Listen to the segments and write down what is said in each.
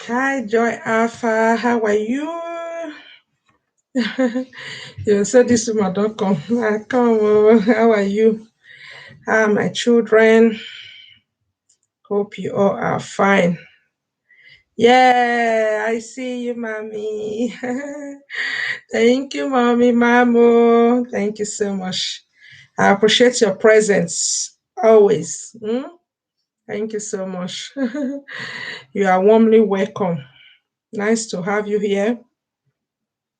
Hi, Joy Alpha. How are you? You said this woman don't come. Come. How are you? How are my children? Hope you all are fine. Yeah, I see you, mommy. Thank you, mommy, mamo. Thank you so much. I appreciate your presence always. Thank you so much. You are warmly welcome. Nice to have you here.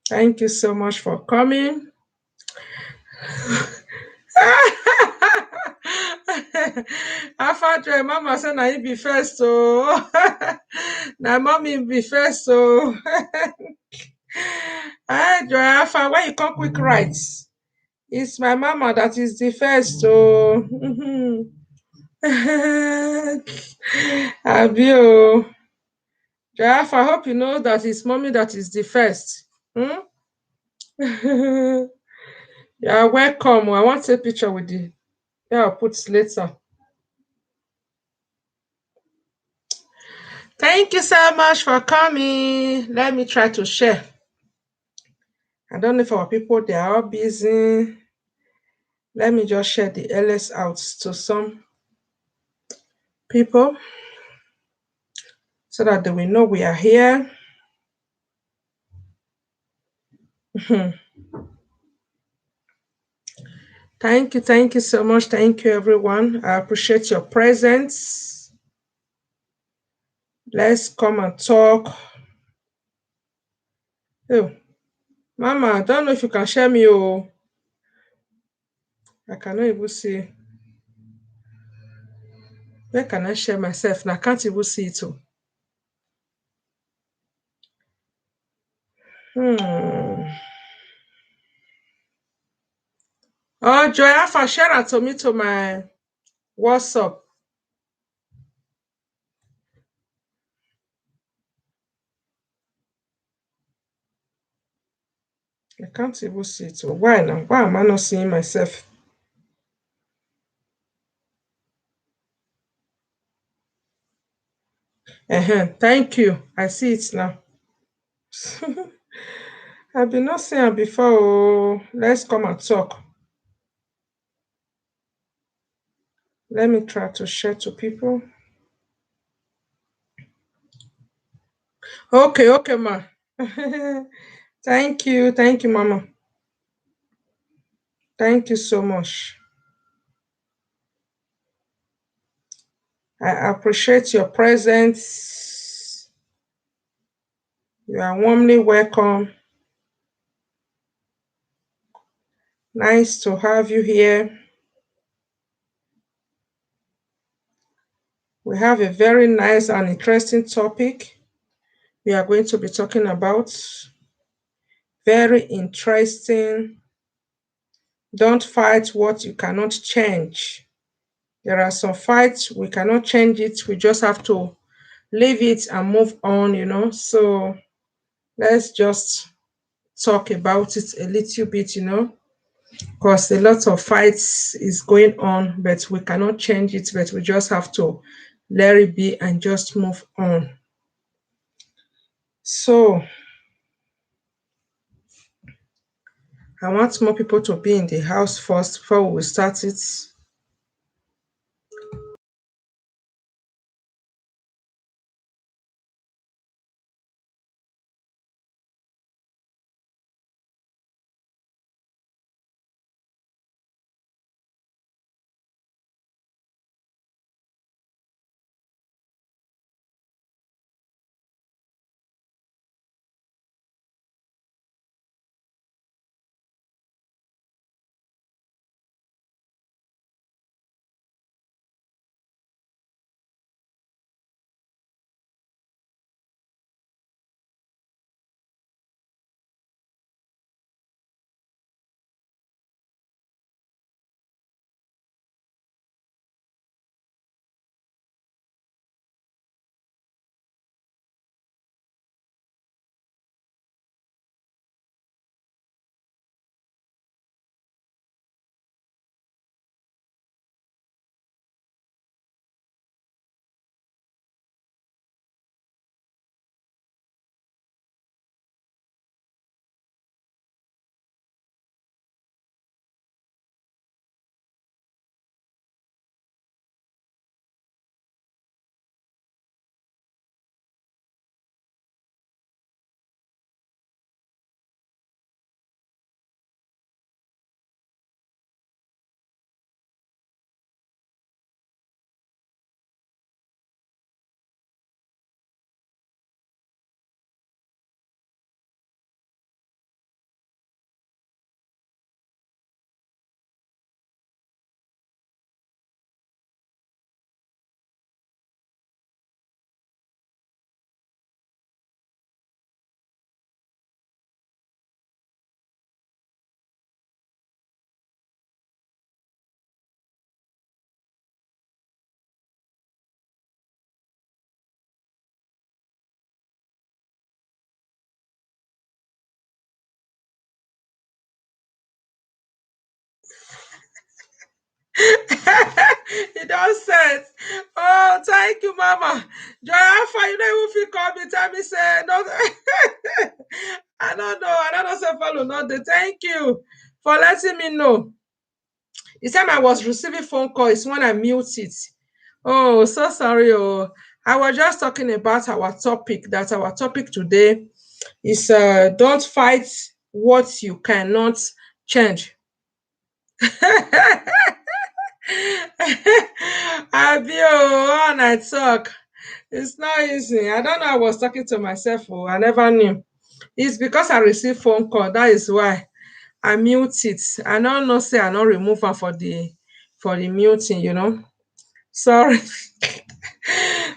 Thank you so much for coming. After joy mama say na you be first na mommy be first joy alpha why you come quick right? It's my mama that is the first abi joy alpha, I hope you know that it's mommy that is the first. You are welcome. I want a picture with you. Yeah, I'll put later. Thank you so much for coming. Let me try to share. I don't know if our people they are all busy. Let me just share the LS out to some people so that they will know we are here. Thank you so much. Thank you, everyone. I appreciate your presence. Let's come and talk. Oh, Mama, I don't know if you can share me. Oh, I cannot even see. Where can I share myself? And I can't even see it. Oh. Hmm. Oh, Joy Alpha, share it to me to my WhatsApp. I can't even see it. Oh. Why now? Why am I not seeing myself? Thank you. I see it now. I've been not seeing it before. Oh. Let's come and talk. Let me try to share to people. Okay, ma. Thank you, Mama. Thank you so much. I appreciate your presence. You are warmly welcome. Nice to have you here. We have a very nice and interesting topic we are going to be talking about. Very interesting. Don't fight what you cannot change. There are some fights we cannot change it. We just have to leave it and move on. So let's just talk about it a little bit, because a lot of fights is going on, but we cannot change it, but we just have to let it be and just move on. So I want more people to be in the house first before we start it. He don't set. Oh, thank you, Mama. Joy Alpha, you don't even feel call me. Tell me, say, no. I don't know. I don't know, say, follow, not the. Thank you for letting me know. The time I was receiving phone call is when I mute it. Oh, so sorry. Oh, I was just talking about our topic. That our topic today is don't fight what you cannot change. Abi oh, when I talk, it's not easy. I don't know. I was talking to myself. Oh, I never knew. It's because I received phone call. That is why I mute it. I don't know. Say I not remove am for the muting. Sorry.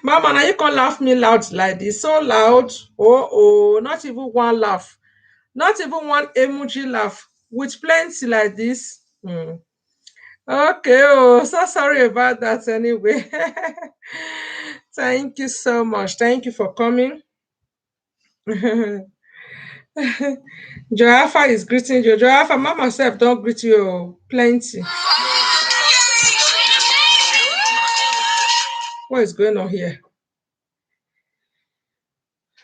Mama, now you can't laugh me loud like this. So loud. Oh, not even one laugh. Not even one emoji laugh. With plenty like this. Hmm. Okay, oh, so sorry about that anyway. Thank you so much. Thank you for coming. Joafa is greeting you. Joafa, mama self don't greet you oh, plenty. What is going on here?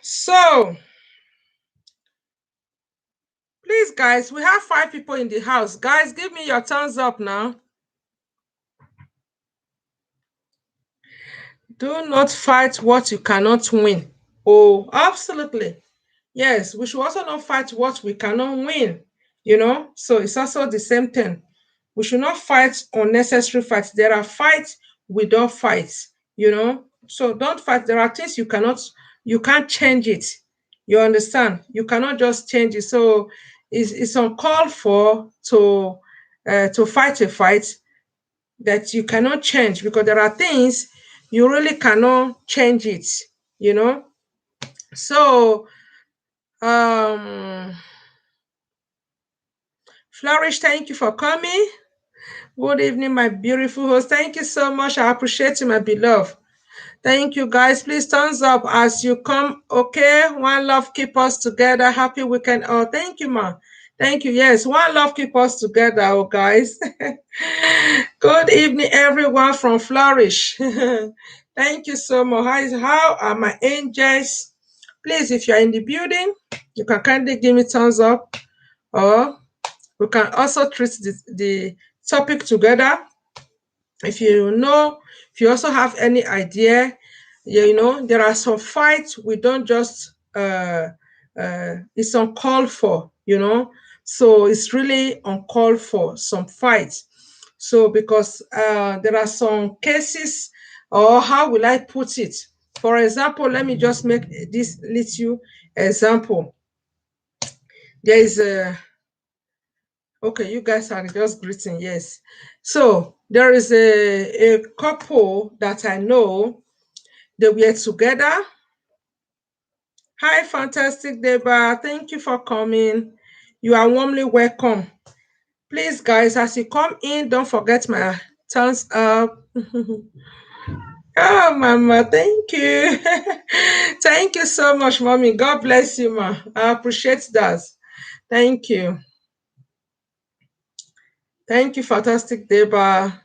So, please, guys, we have 5 people in the house. Guys, give me your thumbs up now. Do not fight what you cannot win. Oh, absolutely. Yes, we should also not fight what we cannot win. So it's also the same thing. We should not fight unnecessary fights. There are fights we don't fight, So don't fight. There are things you can't change it. You understand? You cannot just change it. So it's uncalled for to fight a fight that you cannot change because there are things you really cannot change it, you know. So um Flourish, thank you for coming. Good evening, my beautiful host. Thank you so much. I appreciate you, my beloved. Thank you, guys. Please thumbs up as you come. Okay, one love keep us together. Happy weekend. Oh, thank you, ma. Thank you. Yes, one love keep us together, oh guys. Good evening, everyone from Flourish. Thank you so much. How are my angels? Please, if you're in the building, you can kindly give me thumbs up, or we can also treat the topic together. If if you also have any idea, there are some fights we don't just it's uncalled for, so it's really uncalled for some fights. So because there are some cases, or how will I put it? For example, let me just make this little example. There is a Okay, you guys are just greeting, yes. So there is a couple that I know. They were together. Hi, fantastic Deba. Thank you for coming. You are warmly welcome. Please, guys, as you come in, don't forget my thumbs up. Oh, Mama, thank you. Thank you so much, Mommy. God bless you, Ma. I appreciate that. Thank you. Thank you, fantastic Deba.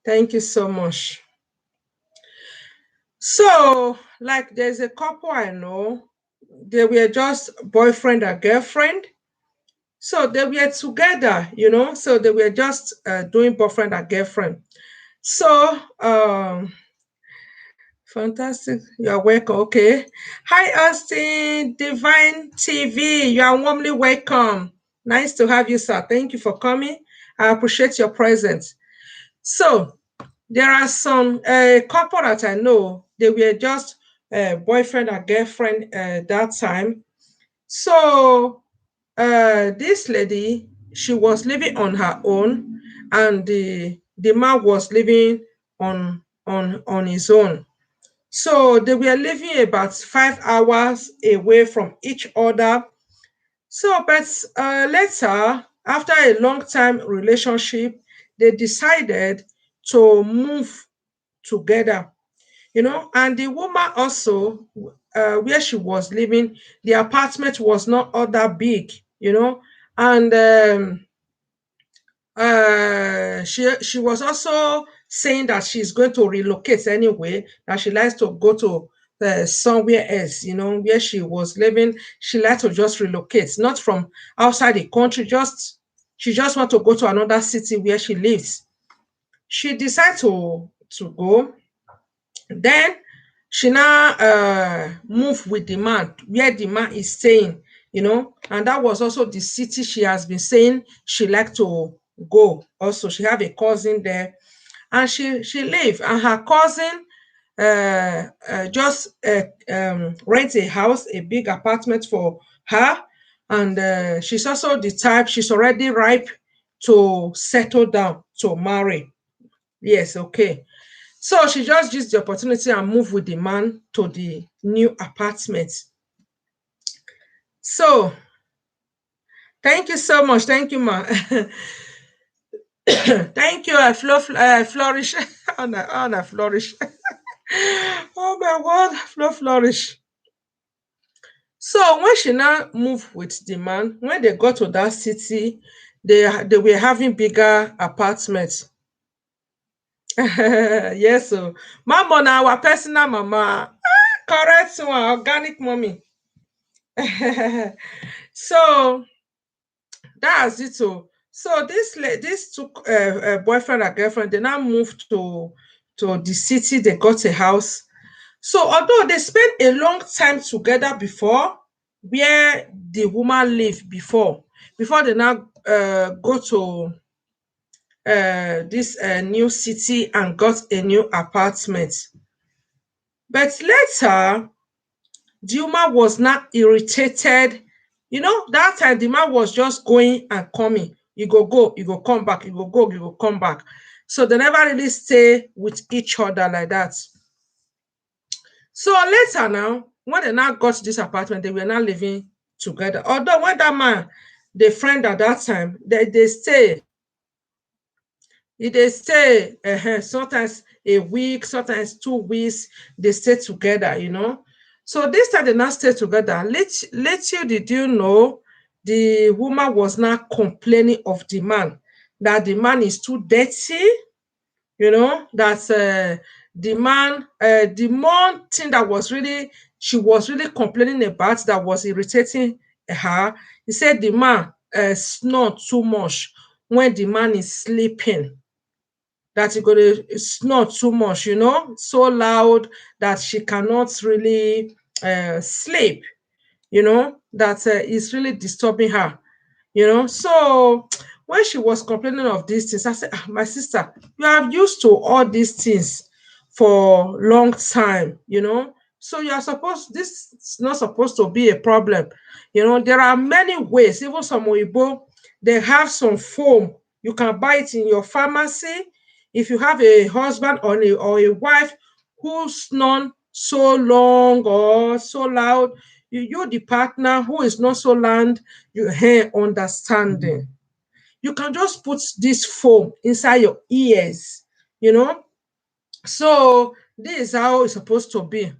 Thank you so much. So, like, there's a couple I know, they were just boyfriend and girlfriend. So they were together, so they were just doing boyfriend and girlfriend. So, fantastic. You're welcome. Okay. Hi, Austin, Divine TV. You are warmly welcome. Nice to have you, sir. Thank you for coming. I appreciate your presence. So, there are some couple that I know, they were just boyfriend and girlfriend that time. So this lady, she was living on her own, and the man was living on his own. So they were living about 5 hours away from each other. So, but later, after a long time relationship, they decided to move together, and the woman also, where she was living, the apartment was not all that big, and She was also saying that she's going to relocate anyway, that she likes to go to somewhere else, where she was living. She likes to just relocate, not from outside the country, just she just want to go to another city where she lives. She decided to go. Then she now moved with the man where the man is staying, and that was also the city she has been saying she like to go. Also, she have a cousin there, and she live, and her cousin just rent a house, a big apartment for her, and she's also the type, she's already ripe to settle down to marry. Yes, okay. So she just used the opportunity and moved with the man to the new apartment. So thank you so much. Thank you, ma. Thank you, Flourish. Anna Flourish. Oh my word, Flourish. So when she now moved with the man, when they got to that city, they were having bigger apartments. Yes, so mama na our personal mama. Correct one, organic mommy. So that's it. So this took boyfriend and girlfriend. They now moved to the city. They got a house. So although they spent a long time together before, where the woman lived before they now go to this new city and got a new apartment. But later, the woman was not irritated. That time the man was just going and coming. You go come back, you go, you go come back. So they never really stay with each other like that. So later now, when they now got to this apartment, they were now living together. Although when that man, the friend at that time, they stay, they stay sometimes a week, sometimes 2 weeks, they stay together. So this time they now stay together. Little did you know, the woman was now complaining of the man, that the man is too dirty, that the one thing that was really, she was really complaining about, that was irritating her. He said the man snore too much when the man is sleeping, that he go dey snore too much, so loud that she cannot really sleep, that is really disturbing her. So when she was complaining of these things, I said, my sister, you are used to all these things for long time, so you are supposed, this is not supposed to be a problem. There are many ways. Even some Oyibo, they have some foam, you can buy it in your pharmacy. If you have a husband or a wife who snore so long or so loud, you the partner who is not so loud, you hear understanding. You can just put this foam inside your ears, you know. So this is how it's supposed to be.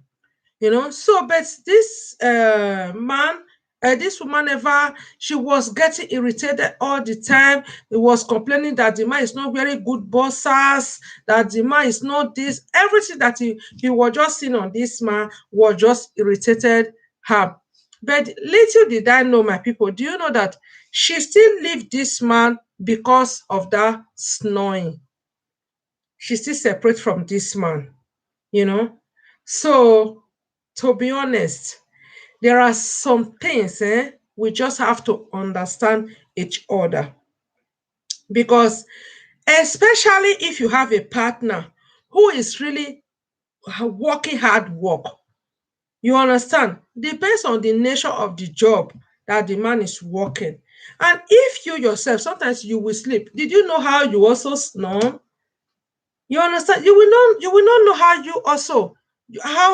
So but this man, this woman, never, she was getting irritated all the time. He was complaining that the man is not very good bosses, that the man is not this, everything that he was just seeing on this man was just irritated her. But little did I know, my people, do you know that she still leave this man because of that snoring? She still separate from this man, you know so, to be honest, there are some things we just have to understand each other, because especially if you have a partner who is really working hard work, you understand, depends on the nature of the job that the man is working. And if you yourself, sometimes you will sleep, did you know how you also snore? You understand, you will not know how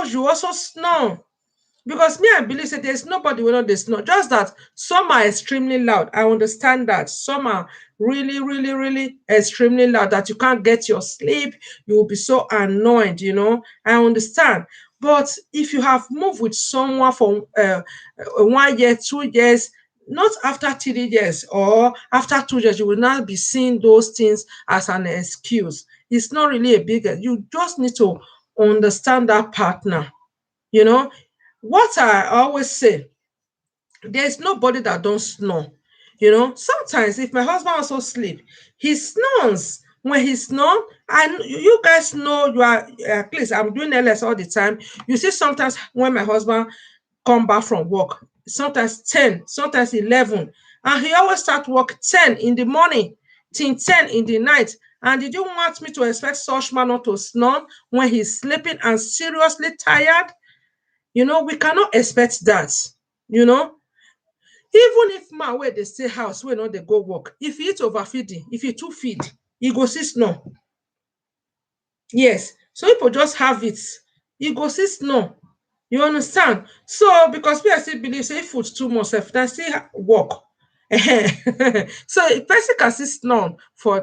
you also snore. Because me, I believe that there's nobody will not dey snore. Just that some are extremely loud. I understand that. Some are really, really, really extremely loud that you can't get your sleep. You will be so annoyed. I understand. But if you have moved with someone for 1 year, 2 years, not after 3 years or after 2 years, you will not be seeing those things as an excuse. It's not really a big, you just need to understand that partner. You know, what I always say, there's nobody that don't snore. Sometimes if my husband also sleep, he snores. When he snore, and you guys know, you are at least I'm doing LS all the time. You see, sometimes when my husband come back from work, sometimes 10, sometimes 11, and he always start work 10 in the morning till 10 in the night. And did you want me to expect such man not to snore when he's sleeping and seriously tired? We cannot expect that. you know Even if man wey dey stay house, wey no dey go work, if e eat overfeeding, if e too feed, e go still snore. Yes, so pipo just have it, e go still snore. You understand? So because me I still believe say if food too much sef, na still work. So a person can still snore for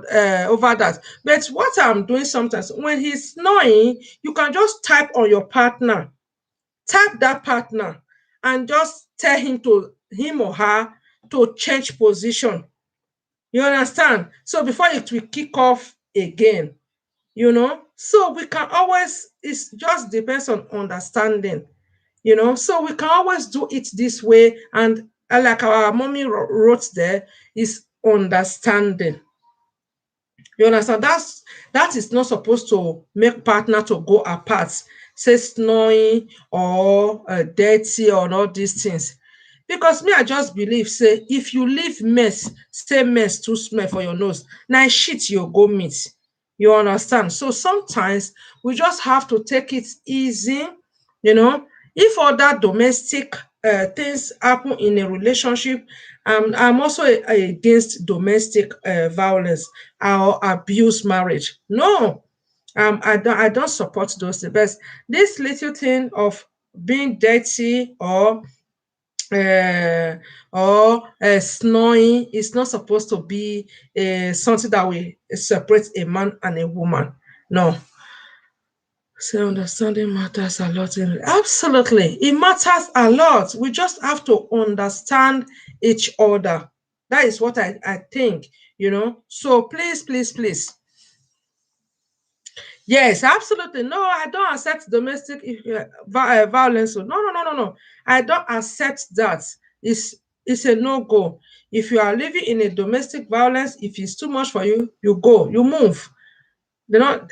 over that. But what I'm doing sometimes, when he's snoring, you can just type on your partner, tap that partner, and just tell him or her to change position. You understand? So before it will kick off again. So we can always, it just depends on understanding. So we can always do it this way. And like our mommy wrote there, is understanding. You understand? That is not supposed to make partner to go apart, say snoring or dirty or all these things. Because me, I just believe, say, if you leave mess, say mess too smell for your nose, now shit you go meet. You understand? So sometimes we just have to take it easy. you know if other domestic things happen in a relationship, I'm also against domestic violence or abuse marriage. No, I don't support those things. But this little thing of being dirty uh, or snoring is not supposed to be something that will separate a man and a woman. No. So understanding matters a lot. Absolutely, it matters a lot. We just have to understand each other. That is what I think. So please, please, please. Yes, absolutely. No, I don't accept domestic violence. No, no, no, no, no. I don't accept that. It's a no go. If you are living in a domestic violence, if it's too much for you, you go, you move. And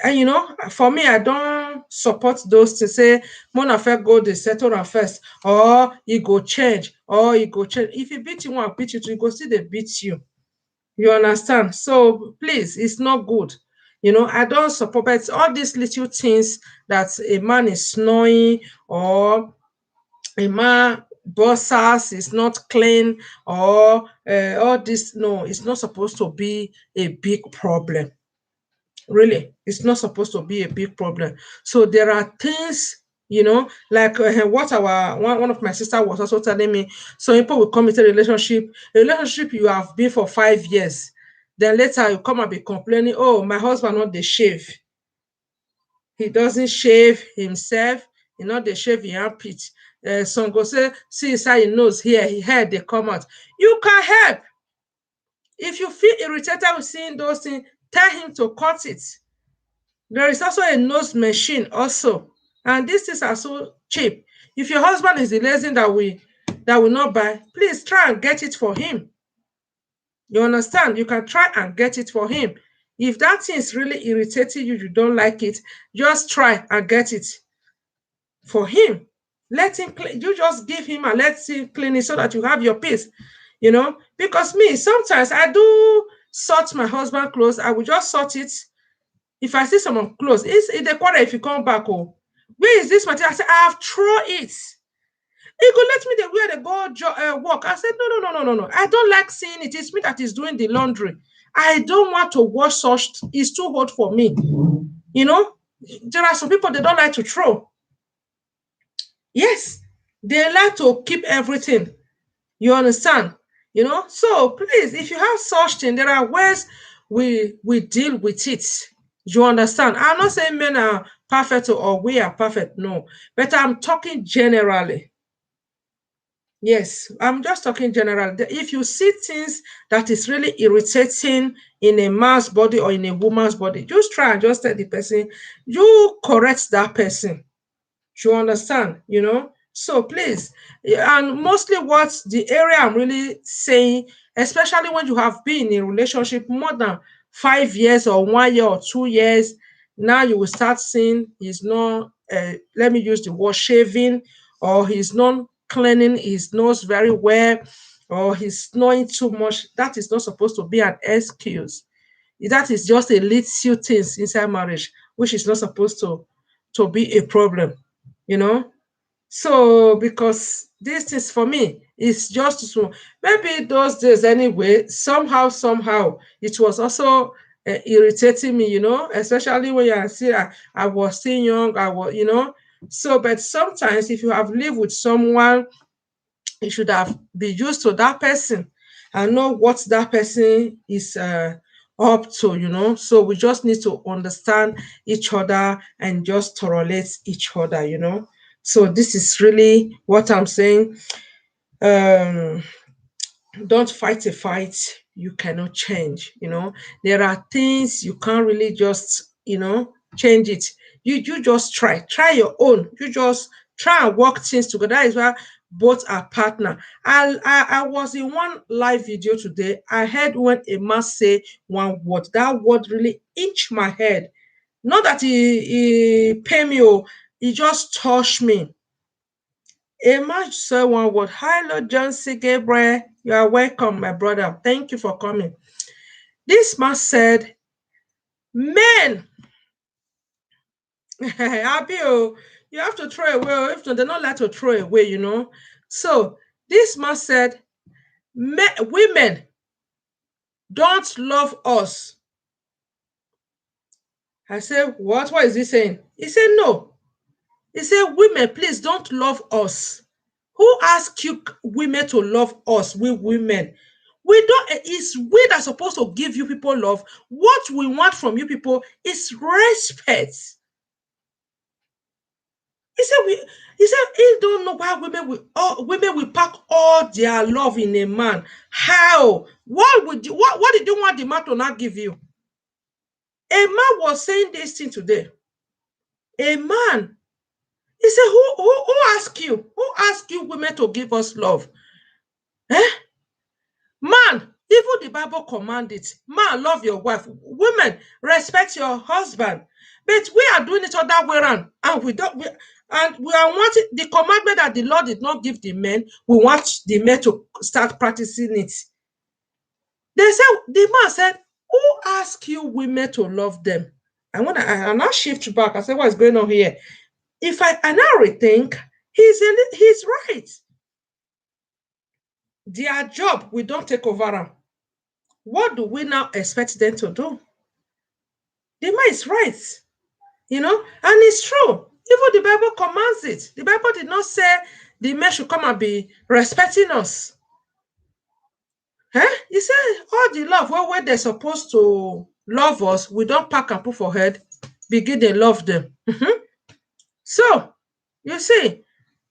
for me, I don't support those to say Mona first go dey settle am first, or e go change, or e go change. If he beat you one, beat you two, e go still dey beat you. You understand? So please, it's not good. I don't support, but all these little things that a man is snoring, or a man bossas is not clean, or all this, no, it's not supposed to be a big problem. Really, it's not supposed to be a big problem. So there are things, like what our one of my sister was also telling me. So people will come into a relationship you have been for 5 years, then later you come and be complaining, oh, my husband not dey shave, he doesn't shave himself, he not dey shave him armpit. Some go say, see inside him nose here, his hair dey come out. You can help. If you feel irritated with seeing those things, tell him to cut it. There is also a nose machine also, and these things are so cheap. If your husband is the lazy that will not buy, please try and get it for him. You understand? You can try and get it for him. If that thing is really irritating you, you don't like it, just try and get it for him. Let him clean. You just give him and let him clean it so that you have your peace. Because me, sometimes I do sort my husband clothes. I will just sort it. If I see someone close, it's a quarter if you come back. Oh, where is this material? I say, I have throw it. He go let me the wear the go work. I said, no, no, no, no, no, no. I don't like seeing it. It's me that is doing the laundry. I don't want to wash such. It's too hot for me. There are some people, they don't like to throw. Yes, they like to keep everything. You understand? So please, if you have such thing, there are ways we deal with it. You understand? I'm not saying men are perfect or we are perfect, no. But I'm talking generally. Yes, I'm just talking general. If you see things that is really irritating in a man's body or in a woman's body, just try and just tell the person, you correct that person. You understand, So please, and mostly what the area I'm really saying, especially when you have been in a relationship more than 5 years or 1 year or 2 years, now you will start seeing he's not, let me use the word shaving, or he's not cleaning his nose very well, or he's snoring too much. That is not supposed to be an excuse. That is just a little things inside marriage, which is not supposed to be a problem, you know. So because this is for me, it's just so maybe those days anyway, somehow it was also irritating me, especially when I see I was still young, I was, So, but sometimes if you have lived with someone, you should have been used to that person and know what that person is up to, So we just need to understand each other and just tolerate each other, So this is really what I'm saying. Um, don't fight a fight you cannot change. There are things you can't really just change it. You just try your own. You just try and work things together. That is why both are partner. I was in one live video today. I heard when a man say one word, that word really inched my head. Not that he pay me, he just touched me. A man said one word. Hello, John C. Gabriel. You are welcome, my brother. Thank you for coming. This man said, men, Abio, you have to throw away. If not, they're not allowed to throw away. So this man said, women don't love us. I said, what? What is he saying? He said, no. He said, women, please don't love us. Who asked you women to love us, we women? We don't, it's we that are supposed to give you people love. What we want from you people is respect. He said he said he don't know why women will pack all their love in a man. How? What did you want the man to not give you? A man was saying this thing today. A man. He said, who asked you? Who asked you women to give us love? Eh? Man, even the Bible command it. Man, love your wife. Women, respect your husband. But we are doing it other way around, and we are wanting the commandment that the Lord did not give the men. We want the men to start practicing it. They said the man said, "Who asked you women to love them?" And when I now shift back, I said, "What's going on here?" If I now rethink, he's right. Their job, we don't take over them. What do we now expect them to do? The man is right, and it's true. Even the Bible commands it. The Bible did not say the men should come and be respecting us. He said all the love where they're supposed to love us, we don't pack and put for head, begin they love them. So, you see,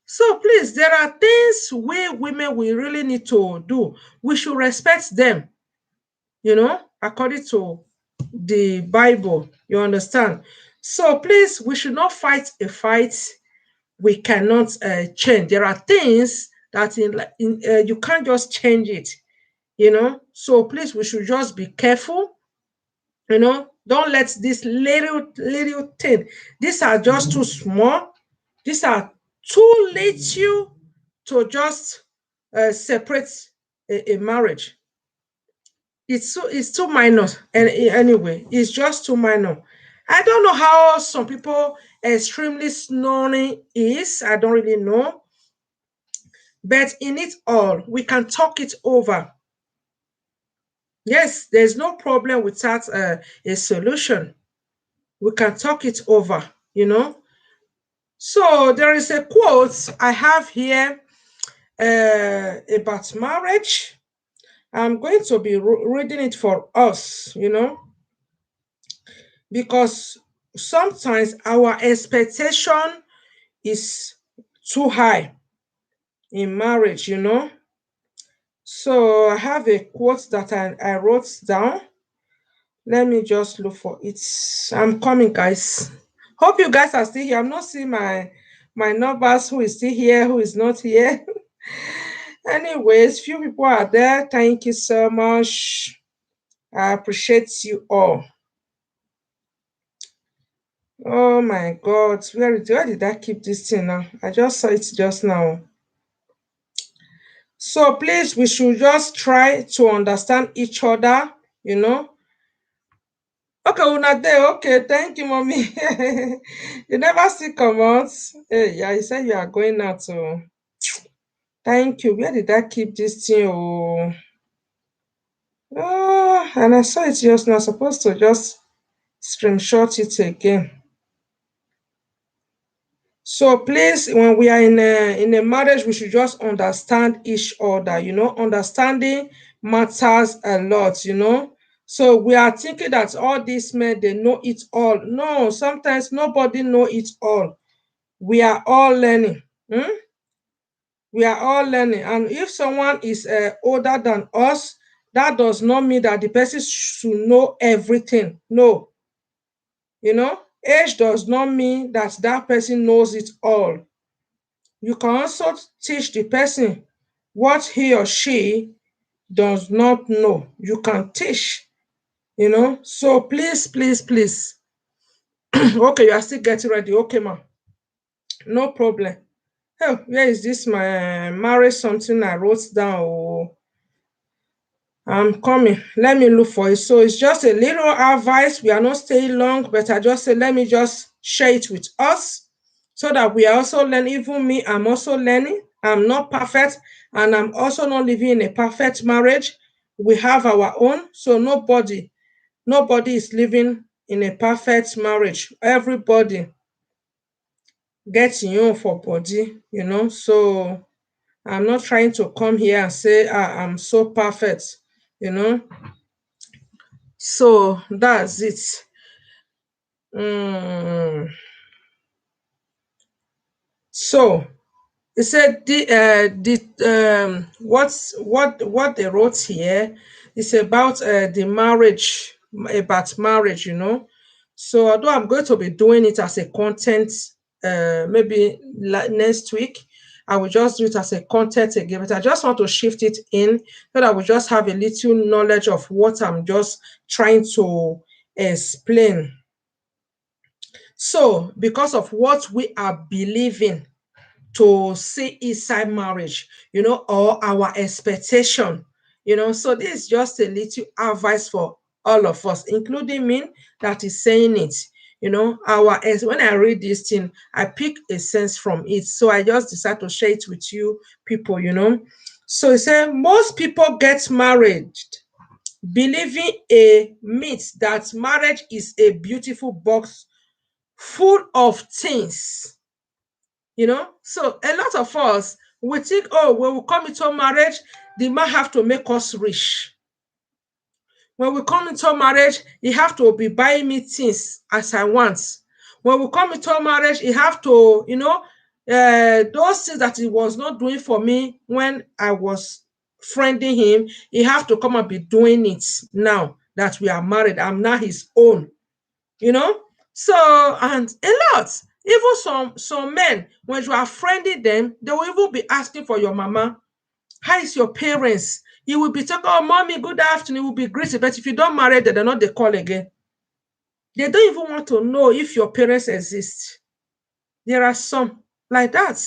so please, there are things we women we really need to do. We should respect them, according to the Bible. You understand? So please, we should not fight a fight we cannot change. There are things that you can't just change it. So please, we should just be careful. Don't let this little thing. These are just too small. These are too little to just separate a marriage. It's too minor, and anyway, it's just too minor. I don't know how some people extremely snoring is. I don't really know, but in it all, we can talk it over. Yes, there's no problem without a solution. We can talk it over. So there is a quote I have here about marriage. I'm going to be reading it for us, because sometimes our expectation is too high. in marriage, you know. So I have a quote that I wrote down. Let me just look for it. I'm coming, guys. Hope you guys are still here. I'm not seeing my numbers, who is still here, who is not here. Anyways, few people are there. Thank you so much. I appreciate you all. Oh my God, where did I keep this thing now? I just saw it just now. So please, we should just try to understand each other, you know. Okay, una there. Okay, thank you, mommy. You never see come out. Hey, yeah, you said you are going out. So thank you. Where did I keep this thing? And I saw it just now. Supposed to just screenshot it again. So please, when we are in a marriage, we should just understand each other. You know, understanding matters a lot. You know, so we are thinking that all these men they know it all. No, sometimes nobody know it all. We are all learning. We are all learning, and if someone is older than us, that does not mean that the person should know everything. No, you know, age does not mean that that person knows it all. You can also teach the person what he or she does not know. You can teach, you know. So please, please, please. Okay, you are still getting ready. Okay, ma. No problem. Oh, where is this? My marriage something I wrote down. Oh, I'm coming. Let me look for it. So it's just a little advice. We are not staying long, but I just say let me just share it with us so that we are also learning. Even me, I'm also learning. I'm not perfect, and I'm also not living in a perfect marriage. We have our own, so nobody is living in a perfect marriage. Everybody gets your own for body, you know. So I'm not trying to come here and say I'm so perfect, you know. So that's it. Mm. So he said what they wrote here is about the marriage, about marriage, you know. So although I'm going to be doing it as a content, maybe next week, I will just do it as a content again. But I just want to shift it in so that we just have a little knowledge of what I'm just trying to explain. So, because of what we are believing to see inside marriage, you know, or our expectation, you know, so this is just a little advice for all of us, including me that is saying it. You know, when I read this thing, I pick a sense from it. So I just decide to share it with you people, you know. So it said most people get married believing a myth that marriage is a beautiful box full of things, you know. So a lot of us we think, oh, when we come into marriage, the man have to make us rich. When we come into marriage, he have to be buying me things as I want. When we come into marriage, he have to, you know, those things that he was not doing for me when I was friending him, he have to come and be doing it now that we are married. I'm now his own, you know. So, and a lot, even some men, when you are friending them, they will even be asking for your mama. How is your parents? You will be talking, oh mommy, good afternoon. You will be greeted. But if you don't marry them, they're not they call again. They don't even want to know if your parents exist. There are some like that.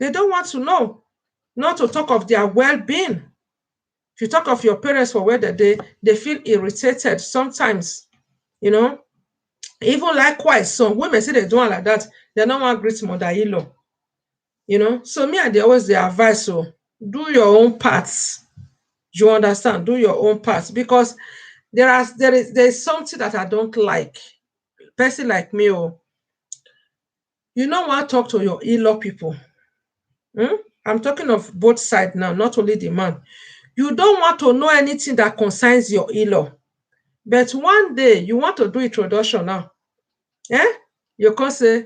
They don't want to know, not to talk of their well-being. If you talk of your parents for whether they feel irritated sometimes, you know. Even likewise, some women say they don't like that. They don't want great mother-in-law. You know. So me and they always they advise, so do your own parts. You understand? Do your own parts because there is something that I don't like. Person like me, oh, you know want to talk to your in-law people. Hmm? I'm talking of both sides now, not only the man. You don't want to know anything that concerns your in-law. But one day you want to do introduction now. Eh? You can say,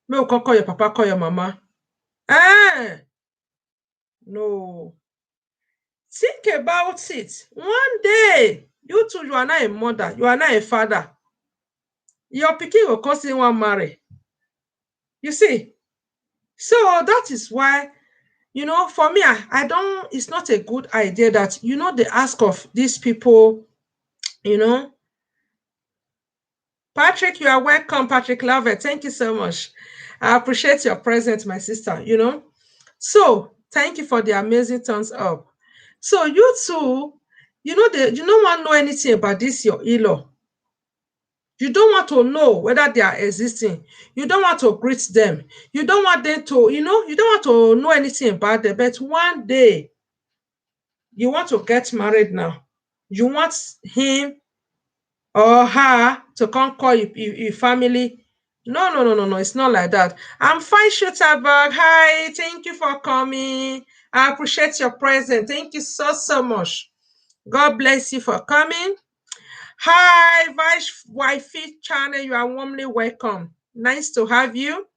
me will call your papa, call your mama. Eh? No. Think about it. One day, you too, you are not a mother, you are not a father. Your pikin will come say wan marry. You see? So that is why, for me, I don't, it's not a good idea that, they ask of these people, you know. Patrick, you are welcome, Patrick Lovett. Thank you so much. I appreciate your presence, my sister. So thank you for the amazing thumbs up. So you too, you don't want to know anything about this, your in-law. You don't want to know whether they are existing. You don't want to greet them. You don't want them to, you don't want to know anything about them. But one day, you want to get married now. You want him or her to come call your family. No, no, no, no, no. It's not like that. I'm fine, Shutterbug. Hi, thank you for coming. I appreciate your presence. Thank you so, so much. God bless you for coming. Hi, Vice Wifey channel. You are warmly welcome. Nice to have you.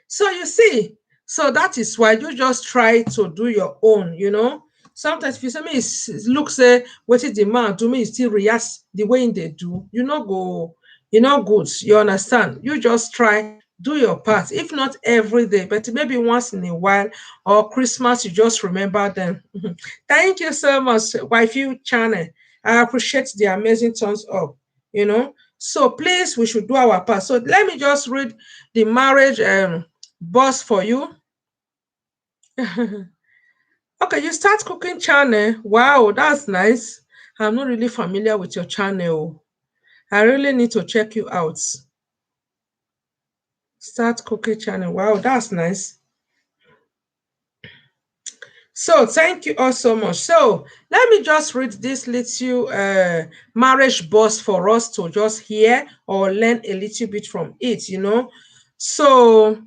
So you see, so that is why you just try to do your own. Sometimes if you say me look say wetin the man do me still react the way they do, good. You understand? You just try do your part. If not every day, but maybe once in a while or Christmas, you just remember them. Thank you so much, Wifey channel. I appreciate the amazing thumbs up. So please, we should do our part. So let me just read the marriage boss for you. Okay, you start cooking channel. Wow, that's nice. I'm not really familiar with your channel. I really need to check you out. Start cooking channel. Wow, that's nice. So thank you all so much. So let me just read this little marriage boss for us to just hear or learn a little bit from it. So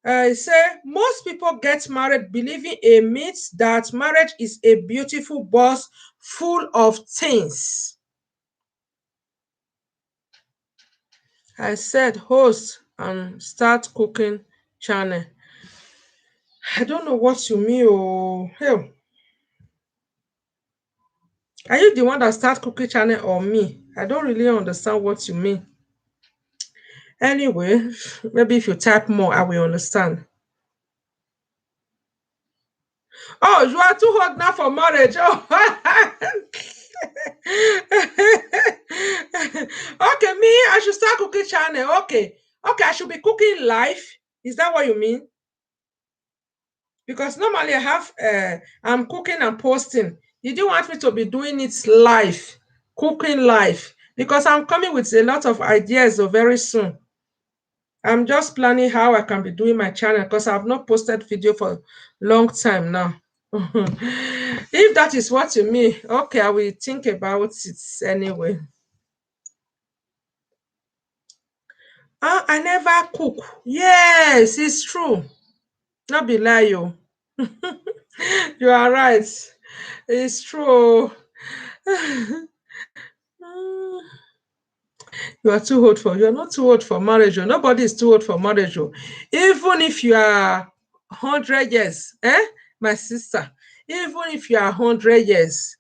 I say most people get married believing a myth that marriage is a beautiful box full of things. I said host and start cooking channel. I don't know what you mean. Oh, hell. Are you the one that start cooking channel or me? I don't really understand what you mean. Anyway, maybe if you type more, I will understand. Oh, you are too hot now for marriage. Oh. Okay, me, I should start cooking channel. Okay. Okay, I should be cooking live. Is that what you mean? Because normally I'm cooking and posting. Did you want me to be doing it live? Cooking live. Because I'm coming with a lot of ideas very soon. I'm just planning how I can be doing my channel because I've not posted video for a long time now. If that is what you mean, okay, I will think about it anyway. I never cook. Yes, it's true. Not be lie, you. You are right. It's true. You're not too old for marriage. Oh. Nobody is too old for marriage. Oh. Even if you are 100 years, my sister, even if you are 100 years,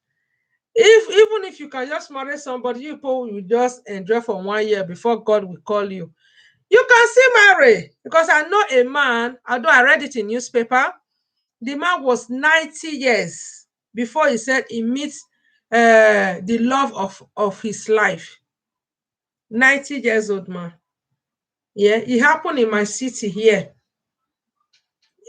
even if you can just marry somebody, you people will just enjoy for 1 year before God will call you. You can still marry because I know a man, although I read it in newspaper, the man was 90 years before he said he meets the love of his life. 90 years old man. Yeah, it happened in my city here.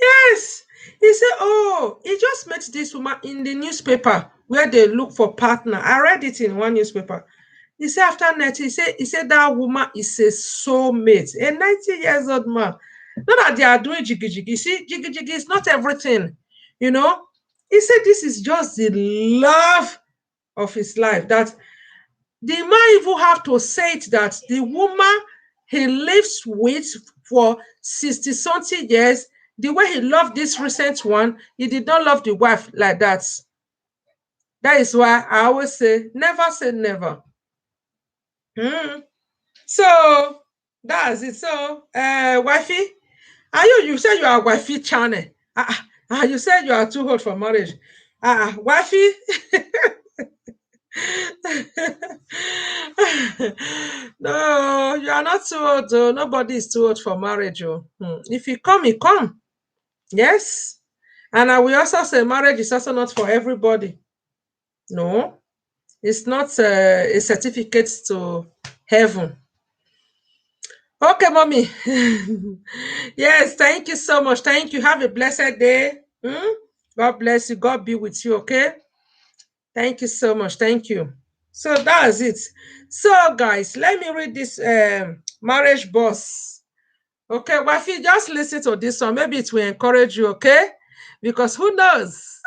Yes. He said, oh, he just met this woman in the newspaper where they look for partner. I read it in one newspaper. He said after 90, he said that woman is a soulmate, a 90 years old man. Not that they are doing jiggy jiggy. See, jiggy jiggy is not everything, you know. He said this is just the love of his life. That the man even have to say it that the woman he lives with for 60 something years, the way he loved this recent one, he did not love the wife like that. That is why I always say never. Hmm. So that's it. So, wifey, you said you are wifey channel. Ah, you said you are too old for marriage. Wifey. No, you are not too old. Oh. Nobody is too old for marriage. Oh. If you come, you come. Yes. And I will also say marriage is also not for everybody. No, it's not a certificate to heaven. Okay, mommy. Yes, thank you so much. Thank you. Have a blessed day. God bless you. God be with you. Okay. Thank you so much. Thank you. So that's it. So, guys, let me read this marriage boss. Okay, well, if you just listen to this one, maybe it will encourage you, okay? Because who knows?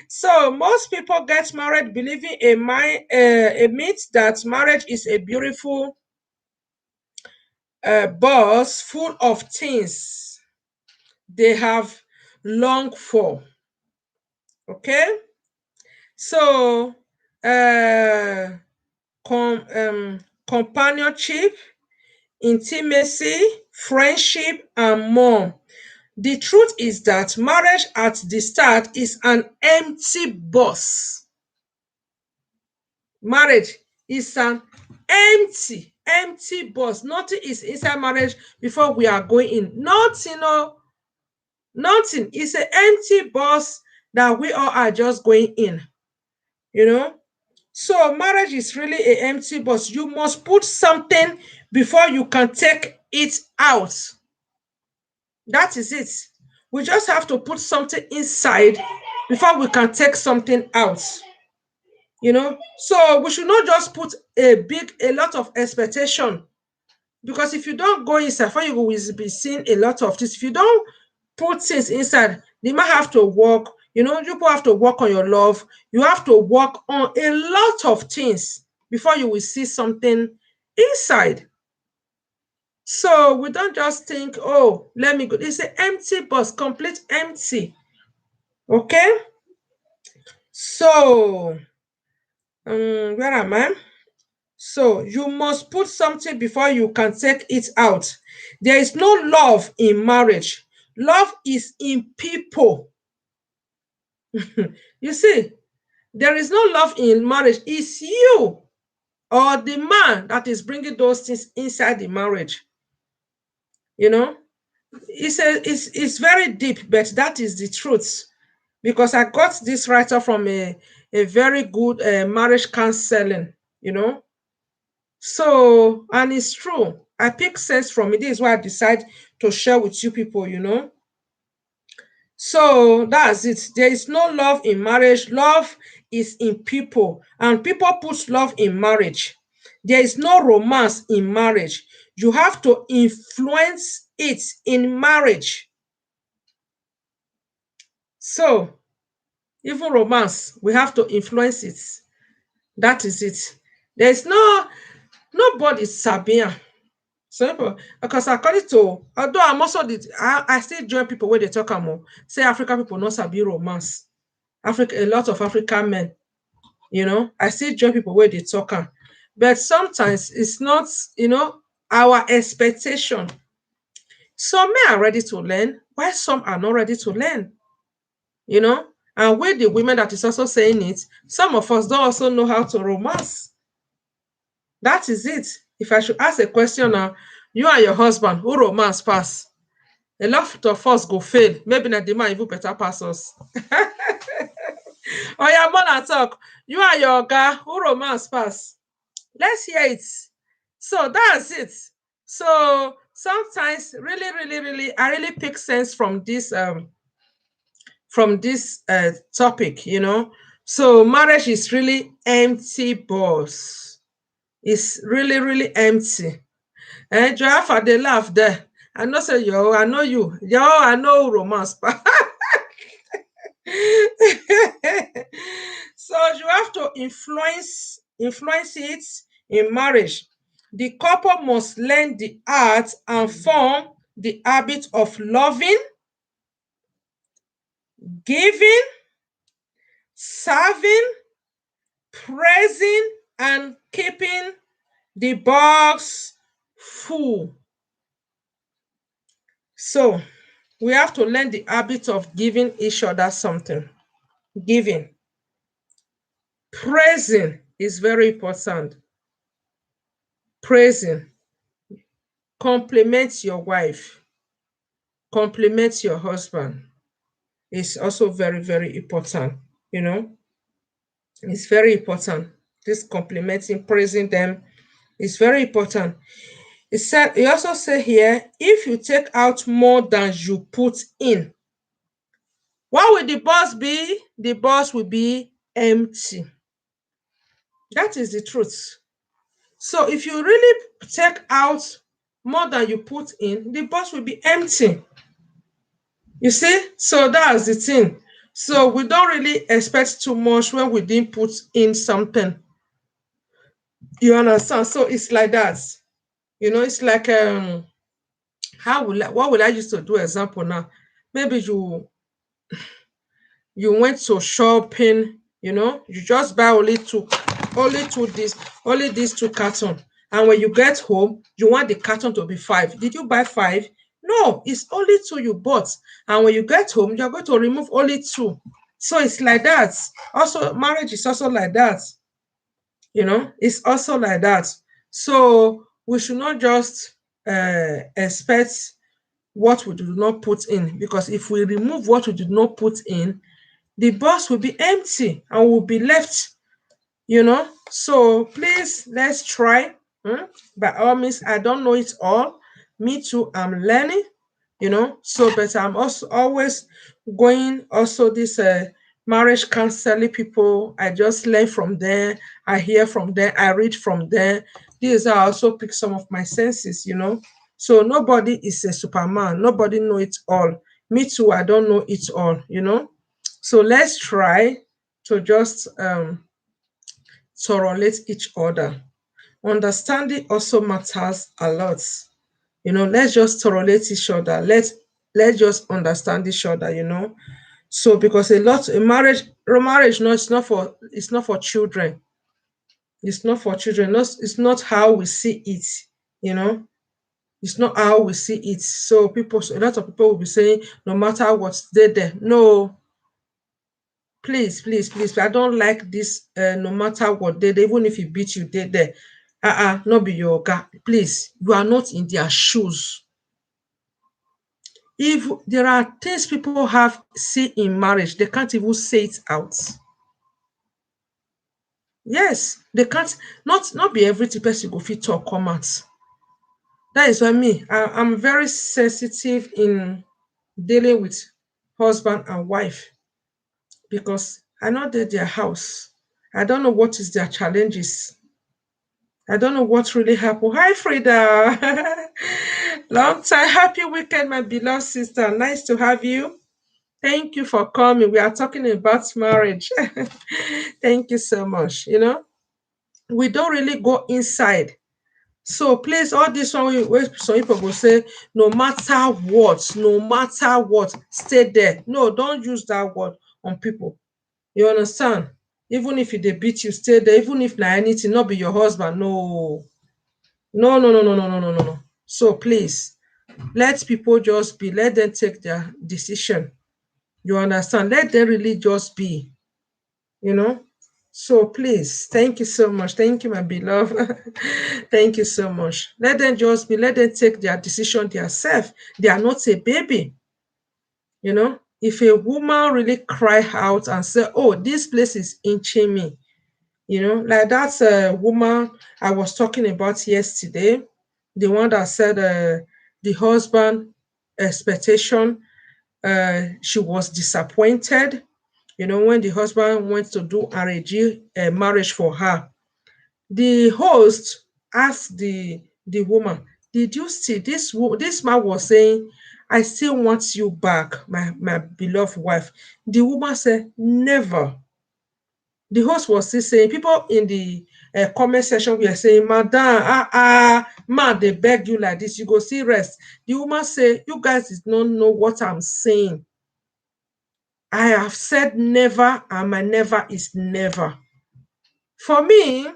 So, most people get married believing a myth that marriage is a beautiful boss full of things they have longed for. Okay, so uh, companionship, intimacy, friendship, and more. The truth is that marriage at the start is an empty box. Marriage is an empty box. Nothing is inside marriage before we are going in. Nothing, no, nothing. It's an empty box that we all are just going in, you know. So marriage is really an empty box. You must put something before you can take it out. That is it. We just have to put something inside before we can take something out. So we should not just put a lot of expectation, because if you don't go inside, for you will be seeing a lot of this. If you don't put things inside, you might have to work. You have to work on your love. You have to work on a lot of things before you will see something inside. So we don't just think, oh, let me go. It's an empty box, complete empty. Okay. So where am I? So you must put something before you can take it out. There is no love in marriage. Love is in people. You see, there is no love in marriage. It's you or the man that is bringing those things inside the marriage. You know, it's very deep, but that is the truth. Because I got this writer from a very good marriage counseling. You know, So, and it's true. I pick sense from it. This is why I decide to share with you people, So that's it. There is no love in marriage. Love is in people, and people put love in marriage. There is no romance in marriage. You have to influence it in marriage. So, even romance, we have to influence it. That is it. There's nobody Sabia. So because according to, although I'm also I still join people where they talk more, say African people not sabi romance. A lot of African men, I still join people where they talk but sometimes it's not, our expectation. Some men are ready to learn, while some are not ready to learn, you know. And with the women that is also saying it, some of us don't also know how to romance. That is it. If I should ask a question now, you and your husband, who romance pass? A lot of us go fail. Maybe not the man even better pass us. Oh yeah, more than talk. You and your guy, who romance pass? Let's hear it. So that's it. So sometimes, really, really, really, I really pick sense from this topic. So marriage is really empty balls. It's really, really empty. Giraffe, they laugh there. I know say yo, I know you. Yo, I know romance. So you have to influence it in marriage. The couple must learn the art and form the habit of loving, giving, serving, praising, and keeping the box full. So We have to learn the habit of giving each other something. Giving. Praising is very important. Praising. Compliment your wife. Compliment your husband. Is also very, very important. You know, it's very important. This complimenting, praising them is very important. It said, he also say here, if you take out more than you put in, what will the boss be? The boss will be empty. That is the truth. So if you really take out more than you put in, the boss will be empty. You see? So that's the thing. So we don't really expect too much when we didn't put in something. You understand? So it's like that. It's like what will I use to do example now? Maybe you went to shopping, you just buy only these two carton, and when you get home you want the carton to be five. Did you buy five? No, it's only two you bought, and when you get home you're going to remove only two. So it's like that. Also, marriage is also like that. It's also like that. So we should not just expect what we do not put in, because if we remove what we did not put in, the box will be empty and will be left. So please, let's try. By all means, I don't know it all. Me too, I'm learning. So but I'm also always going also this marriage counseling people. I just learn from there, I hear from there, I read from there. These are also pick some of my senses. So nobody is a superman, nobody know it all. Me too, I don't know it all. So let's try to just tolerate each other. Understanding also matters a lot. Let's just tolerate each other. Let's just understand each other. So because a marriage, no, it's not for children. It's not for children. It's not how we see it. You know, it's not how we see it. So a lot of people will be saying, no matter what, stay there. No, please, please, please, I don't like this. No matter what, they even if he beat you, they there. Not be your oga. Please, you are not in their shoes. If there are things people have see in marriage, they can't even say it out. Yes, they can't. Not be everything person go fit talk come out. That is why I'm very sensitive in dealing with husband and wife, because I know that their house. I don't know what is their challenges. I don't know what really happened. Hi, Frida. Long time. Happy weekend, my beloved sister. Nice to have you. Thank you for coming. We are talking about marriage. Thank you so much. We don't really go inside. So please, all this one where some people will say, no matter what, stay there. No, don't use that word on people. You understand? Even if they beat you, stay there. Even if na anything, not be your husband. No. No, no, no, no, no, no, no, no, no. So please, let people just be. Let them take their decision. You understand? Let them really just be. You know. So please, thank you so much. Thank you, my beloved. Thank you so much. Let them just be. Let them take their decision themselves. They are not a baby. If a woman really cry out and say, "Oh, this place is inching me," like that woman I was talking about yesterday, the one that said the husband expectation, she was disappointed. When the husband went to do arrange marriage for her, the host asked the woman, "Did you see this man was saying, I still want you back, my beloved wife." The woman said, "Never." The host was still saying, people in the comment section were saying, "Madam, man, they beg you like this, you go see rest." The woman say, "You guys did not know what I'm saying. I have said never, and my never is never." For me,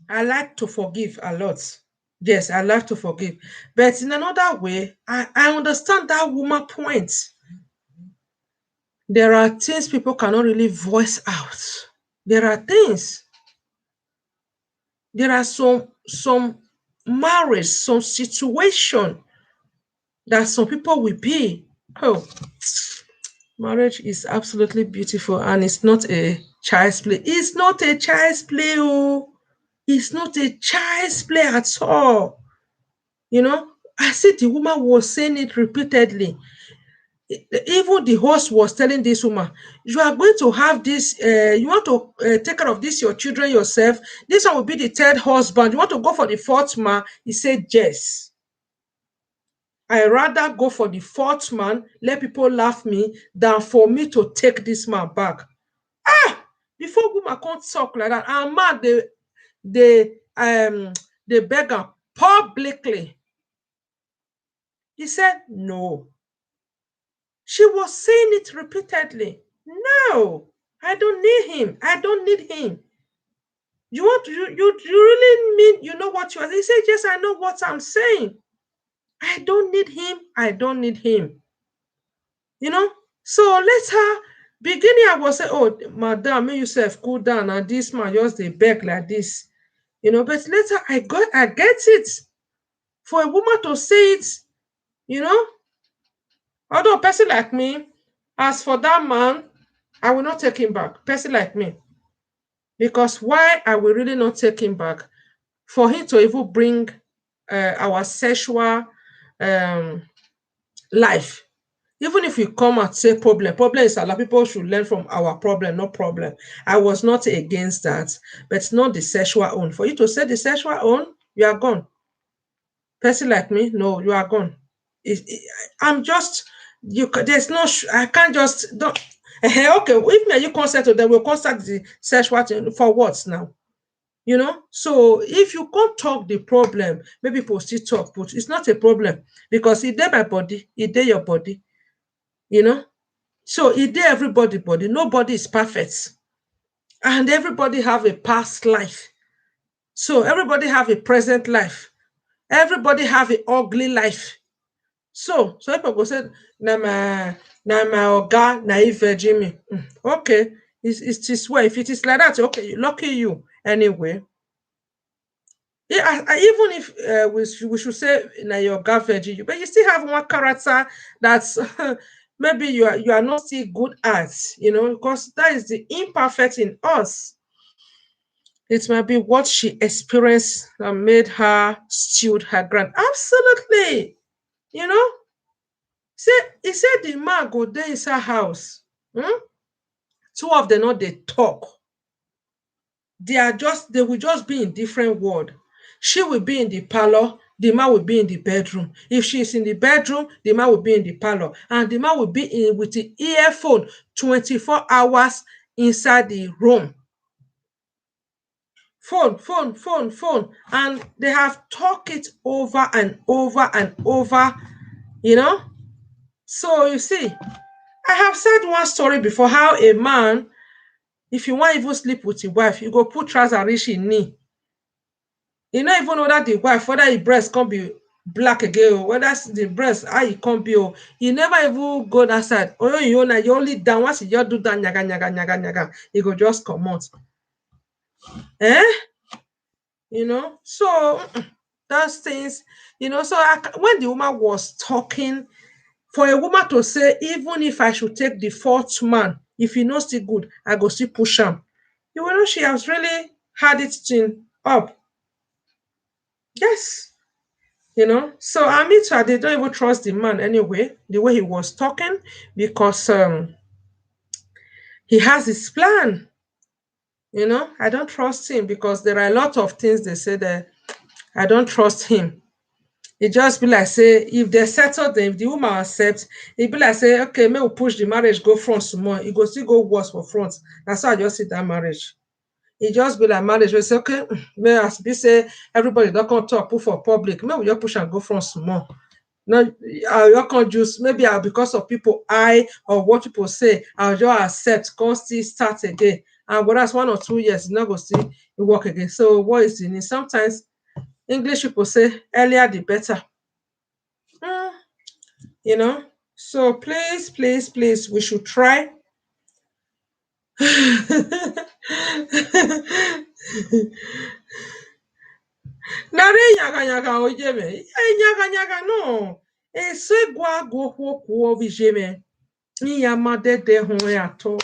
I like to forgive a lot. Yes, I like to forgive. But in another way, I understand that woman point. There are things people cannot really voice out. There are things, there are some marriage, some situation that some people will be. Oh, marriage is absolutely beautiful and it's not a child's play. It's not a child's play, oh. It's not a child's play at all. You know, I see the woman was saying it repeatedly. Even the host was telling this woman, you are going to have this, you want to take care of this, your children yourself. This one will be the third husband. You want to go for the fourth man? He said, yes. I rather go for the fourth man, let people laugh me, than for me to take this man back. Ah, before woman can't talk like that, and man, they beg her publicly. He said, no. She was saying it repeatedly. No, I don't need him. I don't need him. You really mean you know what you are? He said, yes, I know what I'm saying. I don't need him. I don't need him. You know? So later, beginning I was say, oh, madam, may yourself cool down, and this man just they beg like this. But later I get it. For a woman to say it, you know, although a person like me, as for that man, I will not take him back. Person like me. Because why I will really not take him back? For him to even bring our sexual um, life. Even if we come and say problem is a lot of people should learn from our problem, no problem. I was not against that, but not the sexual own. For you to say the sexual own, you are gone. Person like me, no, you are gone. I'm just there's no. I can't just don't. Okay, if me and you consent to them, we'll consent the sexual thing for what now? So if you can't talk the problem, maybe people still talk, but it's not a problem because it dey my body, it dey your body, you know. So it dey everybody body. Nobody is perfect, and everybody have a past life. So everybody have a present life. Everybody have a ugly life. So people go say na my oga na him virgin me. Okay, it is well. If it is like that, okay, lucky you anyway. Yeah, even if we should say na your oga virgin you, but you still have one character that's maybe you are not still good at, because that is the imperfect in us. It might be what she experienced that made her stewed her ground. Absolutely. You know, he said the man go there inside house. Two of them not they talk. They will just be in different world. She will be in the parlor, the man will be in the bedroom. If she is in the bedroom, the man will be in the parlor, and the man will be in with the earphone 24 hours inside the room. Phone, and they have talked it over and over and over, you know. So you see, I have said one story before how a man, if you want even sleep with your wife, you go put trouser reach him knee. You no even know that the wife, whether the breast can be black again, or whether the breast how e come be, you never even go that side. Or you only down. Once you just do that nyaga nyaga nyaga nyaga, you go just come out. Eh? So those things, so when the woman was talking, for a woman to say, even if I should take the fourth man, if he knows still good, I go still push him. You will know she has really had it chin up. Yes. So I mean, they don't even trust the man anyway, the way he was talking, because he has his plan. I don't trust him because there are a lot of things they say that I don't trust him. It just be like say if they settle them, if the woman accept, it be like say, okay, may we push the marriage go front some more. It go still go worse for front. That's why I just see that marriage. It just be like marriage. We say, okay, may as be say everybody don't come talk, put for public. May we just push and go front some more. No, you can't just maybe because of people I or what people say, I'll just accept, can't still start again. And whereas 1 or 2 years, it's not going to still work again. So what is in it? Sometimes English people say earlier the better. Mm, you know. So please, please, please, we should try. Nare nyaga nyaga ojeme. Nyaga nyaga no. Se gwa go ho ko bijeme. Ni yamade de ho ato.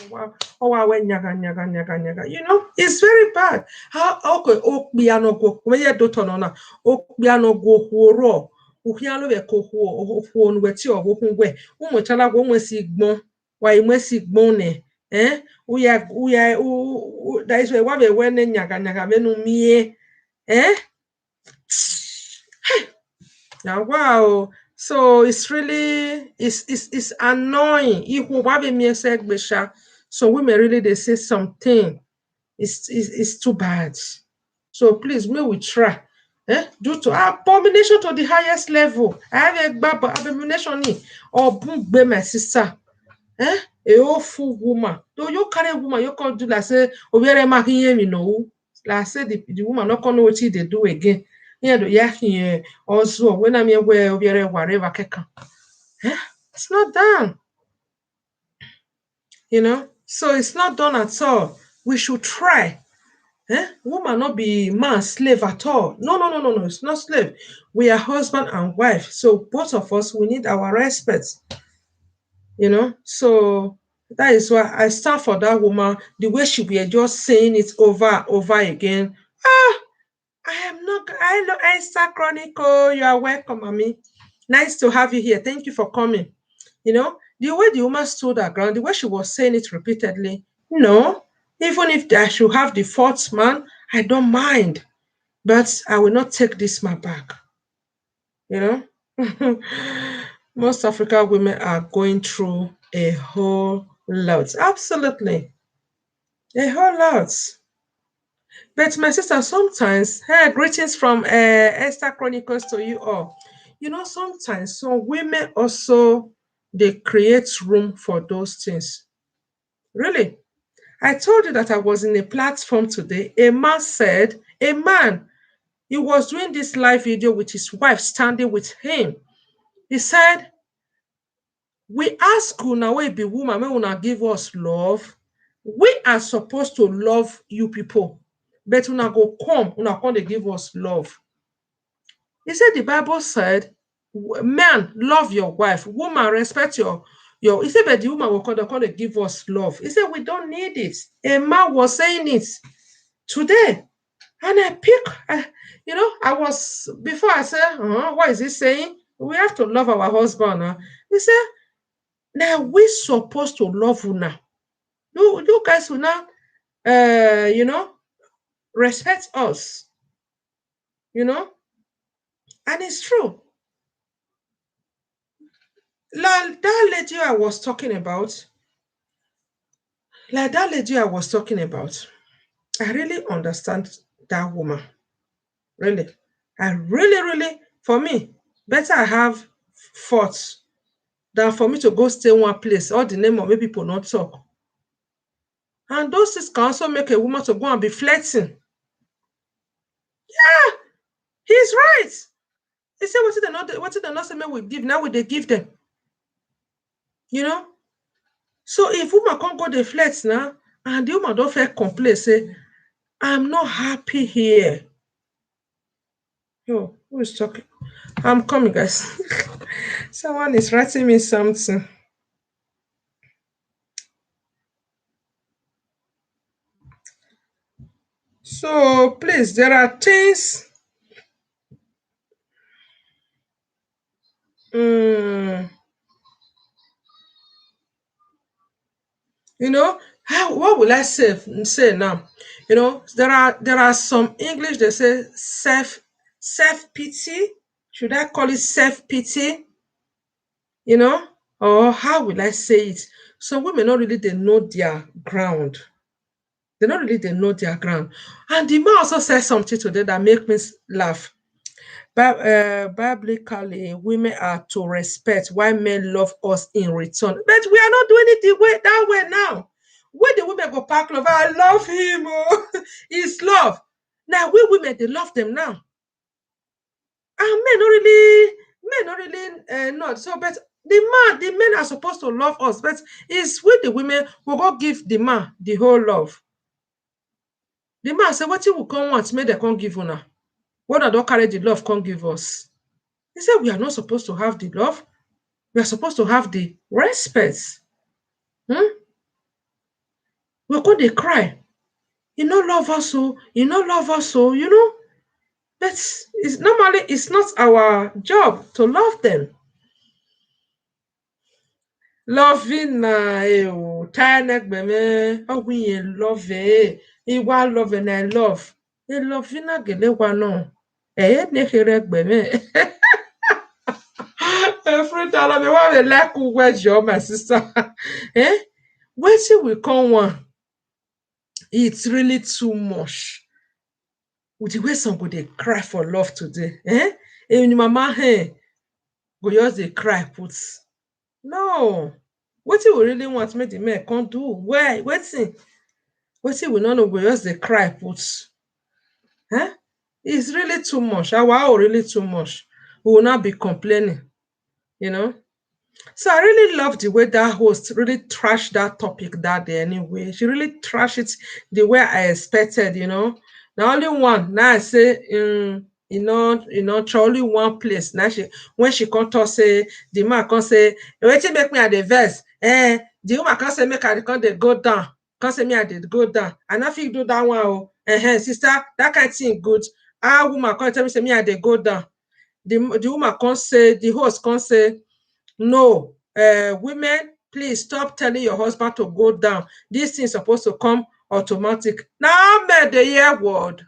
O wa we nyaga nyaga nyaga nyaga. You know, it's very bad. How okay, okbia no go. Me ye do tono na. Okbia no go ho ro. Uhia lo be ko ho no weti o ho gwe. Umo chala go mo si gbon. Wa imo si gbon ne. Uya, that is why wa be we ne nyaga nyaga menu mie. Eh? Now, wow. So it's annoying. Ihu wabe mi ese gbesha. So women really they say something. It's too bad. So please, may we try. Due to abomination to the highest level. I have a abomination or boom be my sister. A awful woman. Though you carry a woman, you can't do like say, oh, we are marking you know. Like say the woman not gonna know what they do again. Yeah, do yeah, here also when I'm here where we are whatever keka. It's not done, you know. So it's not done at all. We should try. Woman not be man slave at all. No, no, no, no, no. It's not slave. We are husband and wife. So both of us we need our respect. So that is why I stand for that woman the way she be just saying it over and over again. I am not I know Esther Chronicle. You are welcome, mommy. Nice to have you here. Thank you for coming. The way the woman stood her ground, the way she was saying it repeatedly, no, even if I should have the fourth man, I don't mind, but I will not take this man back. you know Most African women are going through a whole lot. Absolutely. A whole lot. But my sister, sometimes, hey, greetings from Esther Chronicles to you all. Sometimes some women also they create room for those things. Really. I told you that I was in a platform today. A man, he was doing this live video with his wife standing with him. He said, we ask una wey be woman make una give us love. We are supposed to love you people, but una go come dey give us love. He said the Bible said, man, love your wife, woman, respect your he said, but the woman will come dey give us love. He said we don't need it. A man was saying it today. And I was before I said, what is he saying? We have to love our husband. He said, now we supposed to love una. You guys will now respect us, you know, and it's true. That lady I was talking about, I really understand that woman. Really. I really, really, for me, better I have thoughts than for me to go stay one place, all the name of me people not talk. And those things can also make a woman to go and be flirting. Yeah, he's right. He said, what did they not say me we give? Now we they give them. You know? So if woman can't go the flex now, and the woman don't feel complain, say, I'm not happy here. Yo, who is talking? I'm coming, guys. Someone is writing me something. So please, there are things. um, what will I say now? There are some English they say self pity. Should I call it self pity? You know, or how will I say it? Some women not really they know their ground. They know their ground. And the man also said something today that make me laugh. But biblically, women are to respect why men love us in return. But we are not doing it that way now. When the women go pack love, I love him. Oh, it's love. Now we women they love them now. men not really not so, but the men are supposed to love us, but it's with the women we go give the man the whole love. The man say, what you will come want, make they can't give una. What I don't carry the love can't give us. He said we are not supposed to have the love. We are supposed to have the respect. Hmm? We could they cry. You know, love us so, you know, love us so, you know. But it's normally it's not our job to love them. Loving na tired gbeme ogwinye love iwa love na love e love na gele wa no ne here gbeme every time me wa like wedge your my sister eh wetin we come one it's really too much with the way some go dey cry for love today and mama go just dey cry put no wetin we really want make the men come do why wetin we no know go just dey cry put it's really too much our own really too much we will not be complaining you know so I really love the way that host really trashed that topic that day anyway she really trashed it the way I expected na only one now I say try only one place now she when she come talk say the man come say wetin make me I dey vex the woman come say make I come dey go down come say me I dey go down I no fit do that one o sister that kind thing good how woman come tell me say me I dey go down the woman come say the host come say no women please stop telling your husband to go down this thing suppose to come automatic na men dey hear word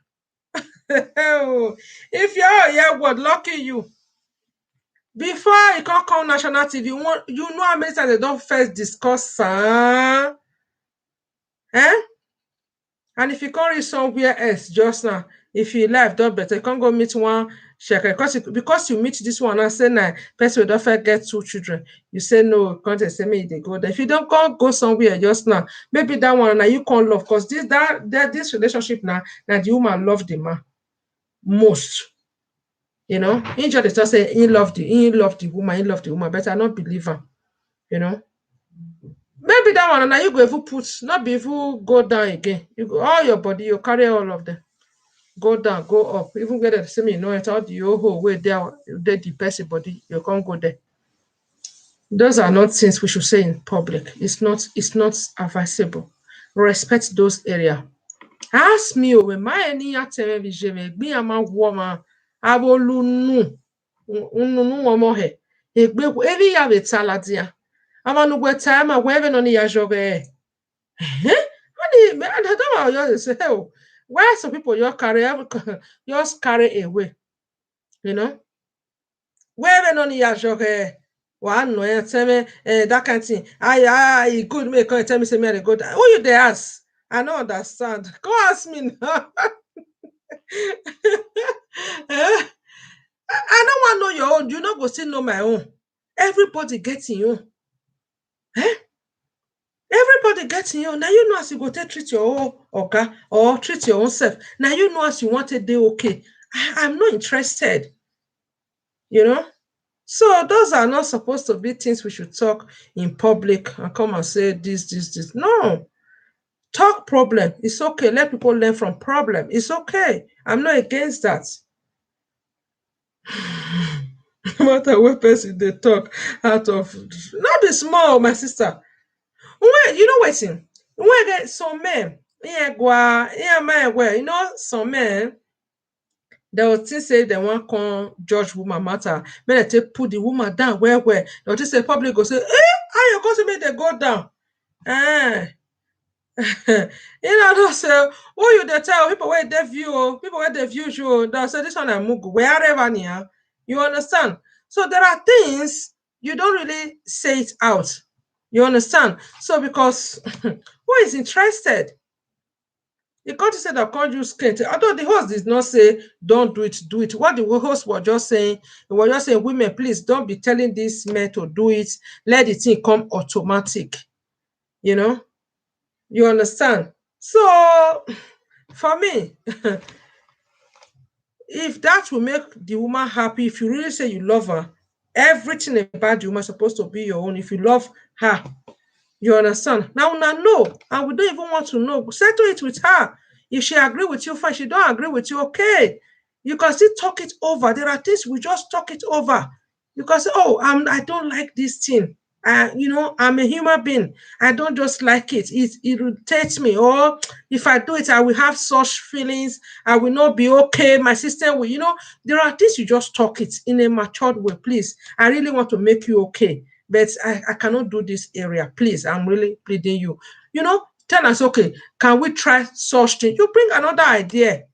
if you hear word lucky you before e come national TV you know how many times they don first discuss am and if you come reach somewhere else just now if your life don better you come go meet one shekere because you meet this one and say na person wey don first get 2 children you say no come dey say make you dey go there if you don come go somewhere just now maybe that one na you come love because this relationship na the woman love the man most him just dey talk say he love the woman but I no believe am maybe that one na you go even put not be even go down again you go all your body you carry all of them go down go up even where dem say me enter all the whole hole wey dey the person body you can't go there those are not things we should say in public it's not advisable respect those area ask me when my any television me ama woman abolu nu womo he egbe every ya betaladia ama no go time wherever no ya jobe I don't know say why some people just carry away wherever no ya jobe one no tell me that kind of thing I good make come tell me say me I dey go who you dey ask I no understand go ask me now I no wan know your own you no go still know my own everybody get im own everybody get im own na you know as you go take treat your own oga or treat your own self na you know as you want take dey okay I'm not interested so those are not supposed to be things we should talk in public and come and say this no talk problem it's okay let people learn from problem it's okay I'm not against that no matter what person dey talk out of not be small my sister when you know wetin when get some men some men they will think say they wan come judge woman matter make dem take put the woman down well they will think say public go say how you go say make dem go down don't say who you dey tell people wey dey view you they'll say this one na mugu wherever near you understand so there are things you don't really say it out you understand so because who is interested the country said that can't use skate although the host did not say don't do it what the host was just saying he was just saying women please don't be telling these men to do it let the thing come automatic you understand so for me if that will make the woman happy, if you really say you love her, everything about the woman is supposed to be your own. If you love her, you understand? Now, no, and we don't even want to know. Settle it with her. If she agree with you, fine. She don't agree with you, okay. You can still talk it over. There are things we just talk it over. You can say, "Oh, I don't like this thing. I'm a human being. I don't just like it. It irritates me. Or if I do it, I will have such feelings. I will not be okay. My system will, there are things you just talk it in a matured way. Please, I really want to make you okay, but I cannot do this area. Please, I'm really pleading you. Tell us, okay, can we try such thing? You bring another idea,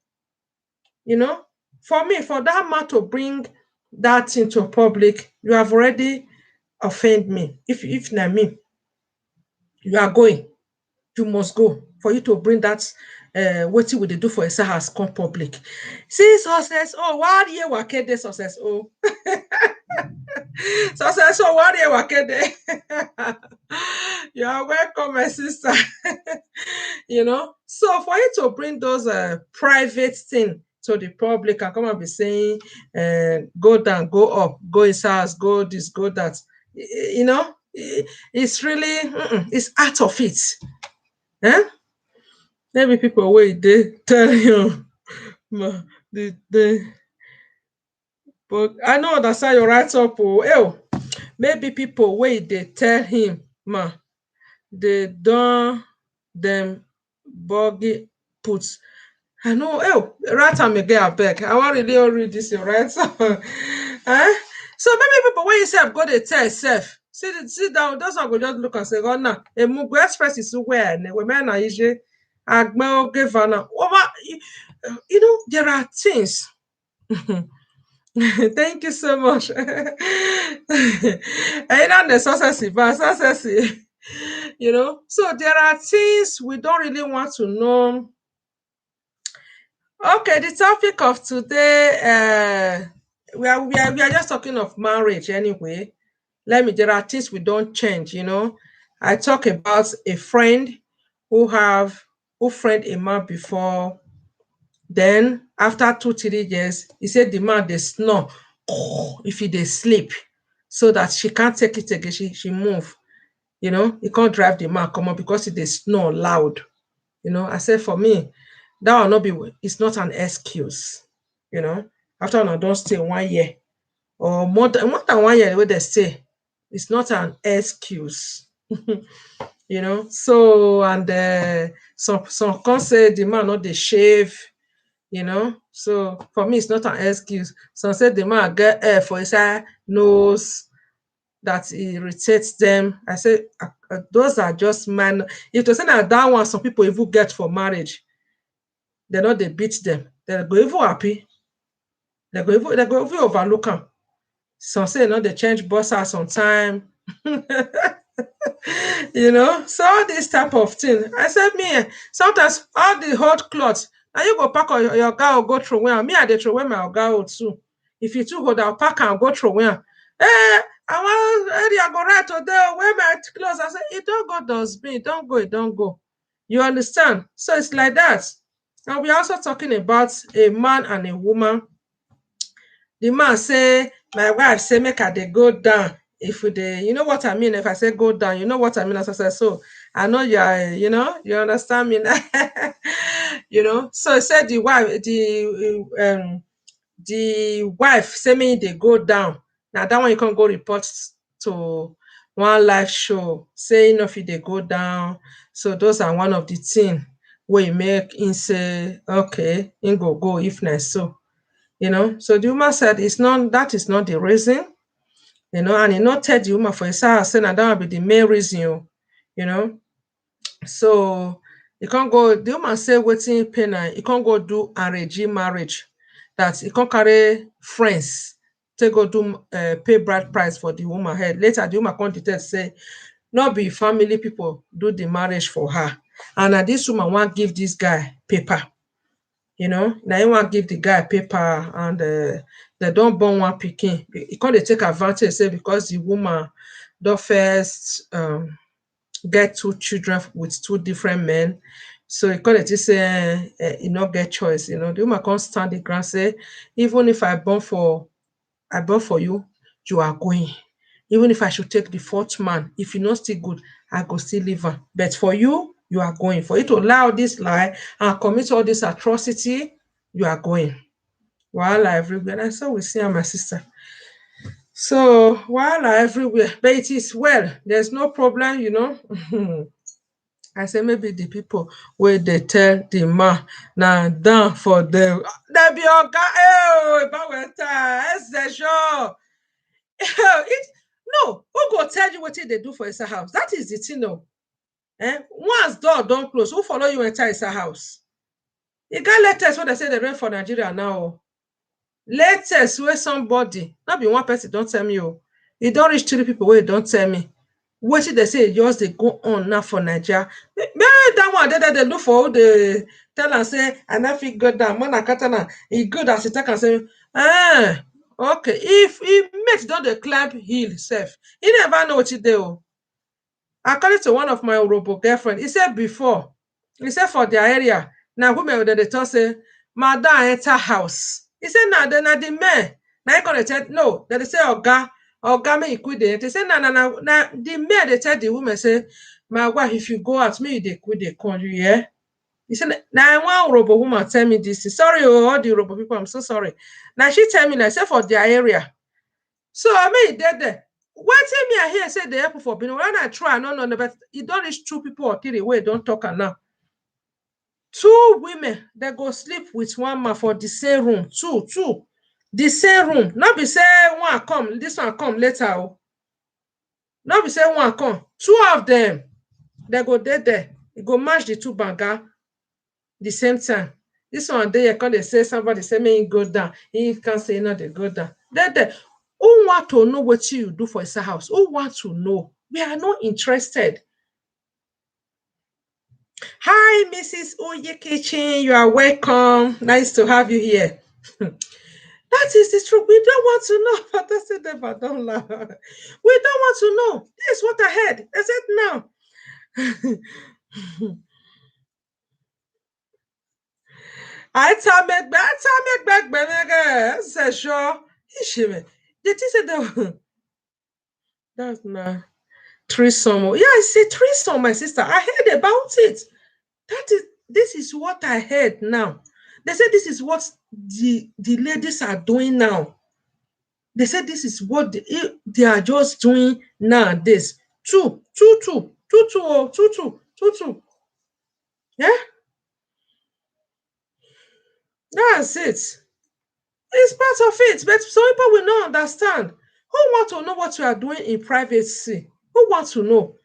you know. For me, for that man to bring that into public, you have already offend me. If na me, you are going, you must go. For you to bring that wetin we dey do for inside house come public. See success, oh, why you wake dey success, oh. Success, oh, why you wake dey. You are welcome, my sister. So for you to bring those private thing to the public and come and be saying go down, go up, go inside house, go this, go that, it's really it's out of it. Eh? Maybe people wey dey tell you the but I no understand your write up, oh. Maybe people wey dey tell him they don dem buggy put. I know, write am again abeg. I wan really read this your right. So maybe people wey you sef go dey tell sef. See down, those one go just look and say, "God na Emugu Express is where women are usually Agbo Gavana." There are things. Thank you so much. Either the success, but success. So there are things we don't really want to know. Okay, the topic of today, we are just talking of marriage anyway. There are things we don't change. I talk about a friend who friend a man before. Then after 2-3 years, he said the man dey snore if he dey sleep, so that she can't take it again. She move. He can't drive the man come up because he dey snore loud. I said, for me, that will not be, it's not an excuse. After una don stay 1 year or more than 1 year wey they stay, it's not an excuse. So, and some come say the man no dey shave. So for me, it's not an excuse. Some say the man get hair for inside nose that irritates them. I say those are just minor. If to say that one, some people even get for marriage, they know they beat them. They go even happy. They go even overlook them. Some say they change bosses on time. So all this type of thing. I said me, sometimes all the hot clothes, now you go pack your girl go through where me, I dey throw away my girl too. If you too hold, I'll pack and go through where. I want area go right today, wear my clothes. I say, it don't go dustbin, it don't go. You understand? So it's like that. And we're also talking about a man and a woman. The man say, my wife say, make her dey go down. If we dey, you know what I mean? If I say go down, you know what I mean? As I said, so I know you are, you understand me now. So he said the wife say me they go down. Now that one you can go report to one live show saying if they go down. So those are one of the things where you make him say, okay, in go if not so. So the woman said that is not the reason, and he not tell the woman for himself, saying that will be the main reason, So you can't go, the woman say waiting pain, you can't go do arranged marriage, that you can't carry friends to go do pay bride price for the woman head. Later the woman come detect say not be family people do the marriage for her, and this woman want give this guy paper. Now you want give the guy paper, and they don't born one pikin. You can't take advantage, say because the woman don't first get 2 children with 2 different men. So he call it say e no get choice. The woman can't stand the ground say, even if I born for you, you are going. Even if I should take the fourth man, if you not still good, I go still leave am. But for you are going. For you to allow this lie and commit all this atrocity, you are going. Wahala everywhere. And so we see am, my sister. So wahala everywhere. But it is well. There's no problem. I say maybe the people wey dey tell the man na down for them. Dem be oga baweta sure. It no, who go tell you wetin dey do for inside house? That is the thing o. Once door don close, who follow you enter inside house? E get latest wey dem say dey reign for Nigeria now o. Latest wey somebody, no be one person don tell me o. E don reach 3 people wey don tell me. Wetin dey say e just dey go on now for Naija. Make dat one dey look for who dey tell am say I no fit go down. Mona Katana, e good as e talk am say, okay. If im mate don dey climb hill sef, e never know wetin dey o. According to one of my Urhobo girlfriend, e say before, e say for their area, na women dem dey talk say, madam enter house. E say na the men, na im come dey tell, no, dem dey say oga make e quick dey enter. Say na the men dey tell the women say, my wife, if you go out, make you dey quick dey come, you hear? E say na one Urhobo woman tell me dis thing. Sorry o, all the Urhobo people, I'm so sorry. Na she tell me, na say for their area. So make e dey there. Wetin me I hear say dey happen for Benin, when I try, I no know, but e don reach 2 people or 3 wey don talk am now. 2 women, they go sleep with one man for the same room. Two. The same room. Not be say one come, this one come later. Oh. Not be say one come. 2 of them, they go there. E go match the 2 banga the same time. This one dey here, come dey say somebody say make him go down. He can't say no, they go down. There. Who want to know what you do for inside house? Who want to know? We are not interested. Hi, Mrs. Oye Kitchen. You are welcome. Nice to have you here. That is the truth. We don't want to know. But I said never, don't laugh. We don't want to know. This is what I heard. I said now. I tell me back. Say sure. The thing said that that's not threesome. Yeah, I say threesome, my sister. I heard about it. This is what I heard now. They said this is what the ladies are doing now. They said this is what they are just doing nowadays. Two. Yeah, that's it. It's part of it, but some people will not understand. Who want to know what you are doing in privacy? Who wants to know?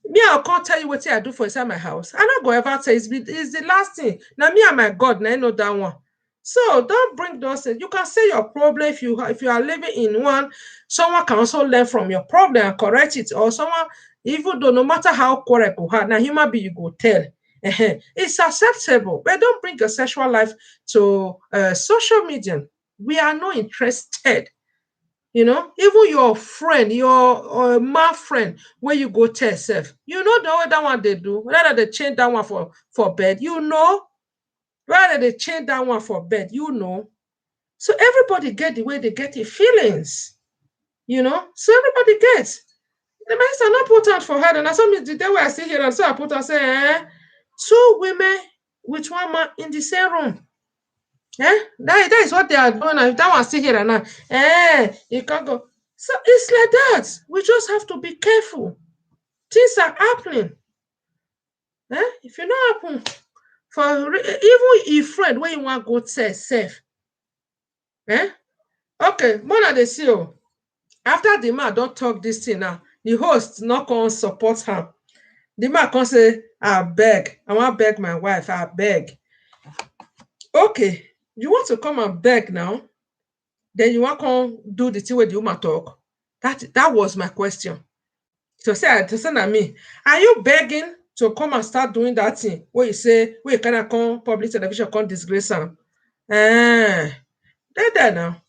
Me, I can't tell you what I do for inside my house. I not go ever tell it's the last thing. Now me and my God, now I know that one. So don't bring those things. You can say your problem if you are living in one. Someone can also learn from your problem and correct it, or someone, even though no matter how correct you have, now human being you go tell. It's acceptable, but don't bring your sexual life to social media. We are not interested. Even your friend, your man friend, where you go tell self, the way that one they do, whether they change that one for bed, whether they change that one for bed, So everybody get the way they get the feelings, So everybody gets. The minister not put out for her, and I saw me the day where I see here, and so I put out say, 2 women with one man in the same room. That is what they are doing. If that one still here and now, you can't go. So it's like that. We just have to be careful. Things are happening. If you not happen for even a friend when you want go tell safe. Okay, more than the CEO. After the man don't talk this thing now, the host not come support her. The man can say, I beg. I want beg my wife. I beg. Okay, you want to come and beg now? Then you want to do the thing where the woman talk? That was my question. To say na me, are you begging to come and start doing that thing where you say, where you cannot come public television, come disgrace am? There now.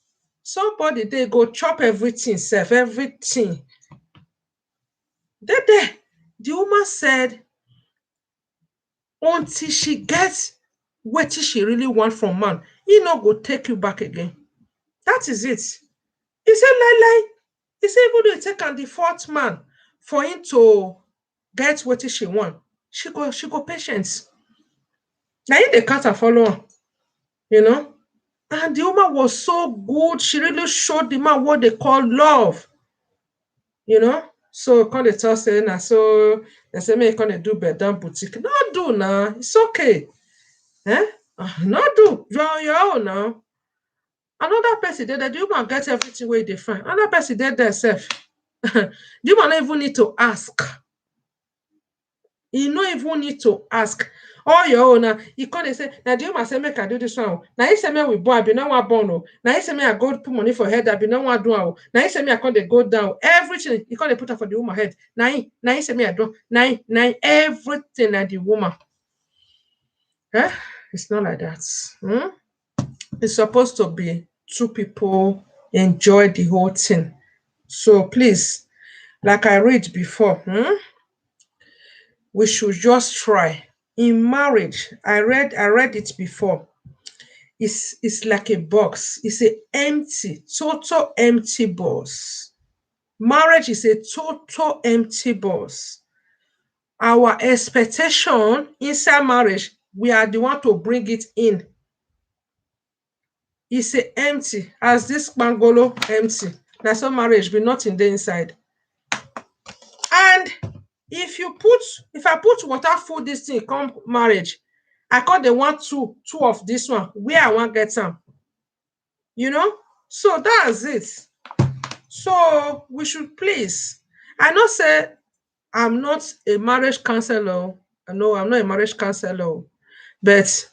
Somebody they go chop everything, self, everything. There. The woman said, until she gets what she really want from man. He no go take you back again. That is it. He said, Lele, he said, even though you take on the fourth man for him to get what she want, she go patience. Now in the cat and follow her, you know. And the woman was so good. She really showed the man what they call love, you know. So come they tell say na so they say me come they do bed down boutique. No do now. It's okay. Eh? No do. You are on your own now. Another person there, the woman get everything where they find. Another person there self. The woman not even need to ask. You no even need to ask. All your own now. You come dey say, now the woman say make I do this one. Oh. Now you say me we born, I be no one born. Oh. Now you say me I go put money for head, I be no one do. Oh. Now you say me I come dey go down. Everything you come dey put up for the woman head. Now you say me I do. Now everything na the woman. Eh? It's not like that. Hmm? It's supposed to be two people enjoy the whole thing. So please, like I read before, we should just try. In marriage, I read it before. It's like a box. It's a empty, total empty box. Marriage is a total empty box. Our expectation inside marriage, we are the one to bring it in. It's a empty, as this bangolo empty. That's so marriage be nothing there inside. And if I put water full this thing come marriage, I call the one two of this one where I want get some, you know. So that's it. So we should please. I know say I'm not a marriage counselor. I know I'm not a marriage counselor, but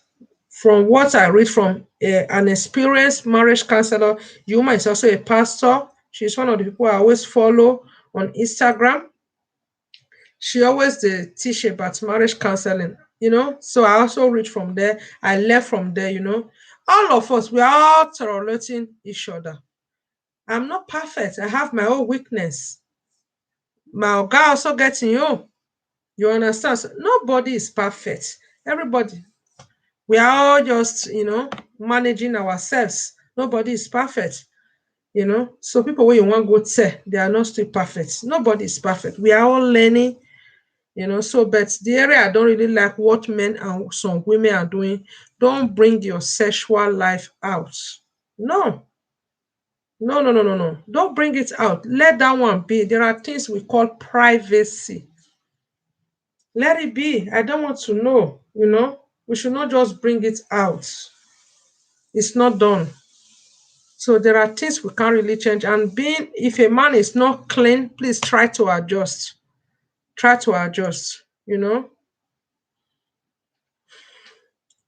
from what I read from an experienced marriage counselor, Yuma is also a pastor. She's one of the people I always follow on Instagram. She always teach about marriage counseling, you know. So I also read from there. I left from there, you know. All of us, we are all tolerating each other. I'm not perfect. I have my own weakness. My oga also getting you. You understand? So nobody is perfect. Everybody, we are all just, managing ourselves. Nobody is perfect, you know. So people when you want go say they are not still perfect. Nobody is perfect. We are all learning, you know. So but the area I don't really like what men and some women are doing. Don't bring your sexual life out. No, no, no, no, no, no. Don't bring it out. Let that one be. There are things we call privacy. Let it be. I don't want to know, you know. We should not just bring it out. It's not done. So there are things we can't really change. And being if a man is not clean, please try to adjust. Try to adjust, you know.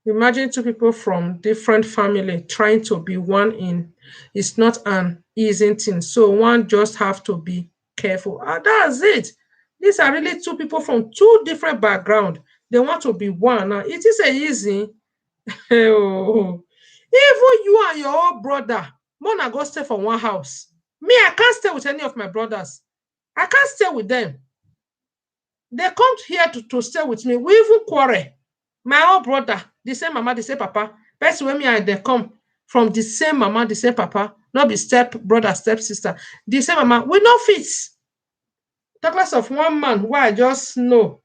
Imagine two people from different family trying to be one in. It's not an easy thing. So one just have to be careful. And that's it. These are really two people from two different background. They want to be one. Now it is a easy. Oh. Even you and your own brother, Mona go stay for one house. Me, I can't stay with any of my brothers. I can't stay with them. They come here to stay with me. We even quarrel. My own brother, the same mama, the same papa. Best when me and they come from the same mama, the same papa, not be step brother, step sister. The same mama, we no fit. Talk less of one man who I just know,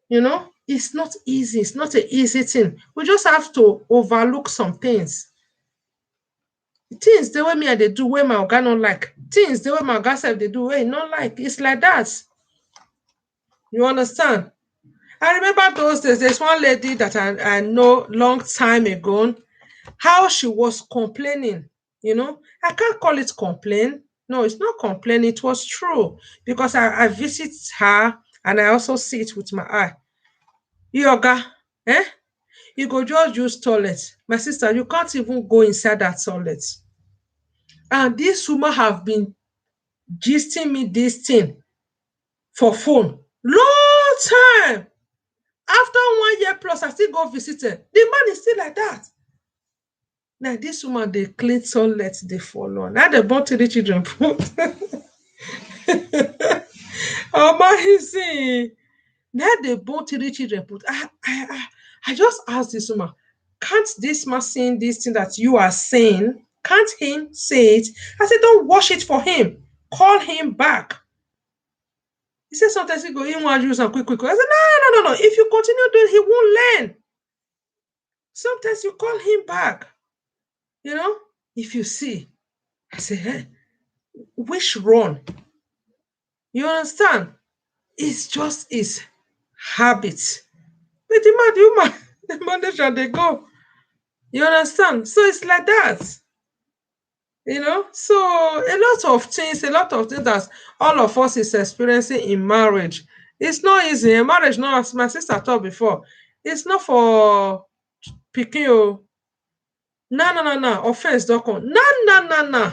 you know, it's not easy. It's not an easy thing. We just have to overlook some things. Things the way me I they do where my organ not like. Things the way my organ self they do where not like. It's like that. You understand? I remember those days. There's one lady that I know long time ago, how she was complaining. You know, I can't call it complain. No, it's not complain. It was true because I visit her and I also see it with my eye. Yoga, eh? You go just use toilet. My sister, you can't even go inside that toilet. And this woman have been gisting me this thing for phone. Long time. After 1 year plus, I still go visit her. The man is still like that. Now this woman they clean toilet they follow. Now they born 3 children. Oh my, you see. Now they both reach children put. I just asked this woman, can't this man saying this thing that you are saying? Can't him say it? I said, don't wash it for him. Call him back. He said sometimes he go, he want to use some quick. I said, no. If you continue doing, he won't learn. Sometimes you call him back. You know, if you see, I say, hey, which run? You understand? It's just his habit. But the woman, the manager, they go. You understand? So it's like that. So a lot of things that all of us is experiencing in marriage. It's not easy. A marriage, not as my sister told before, it's not for picking you. No. Offense, don't come. No.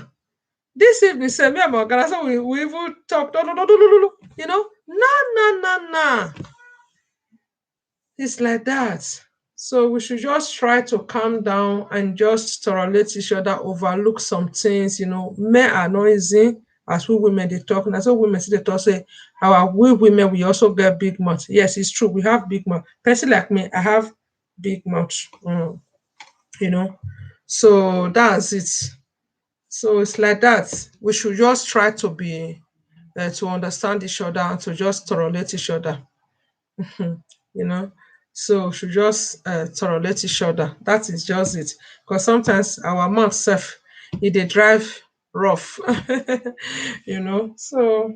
This evening, say me and my organizer, we even talk. No. No. It's like that. So we should just try to calm down and just tolerate each other, overlook some things. Men are noisy as we women they talk. And as we women see they talk say we women we also get big mouth. Yes, it's true. We have big mouth. Person like me, I have big mouth. You know. So that's it. So it's like that. We should just try to be to understand each other and to just tolerate each other. you know. So we should just tolerate each other. That is just it. Because sometimes our mouth self, they drive rough. So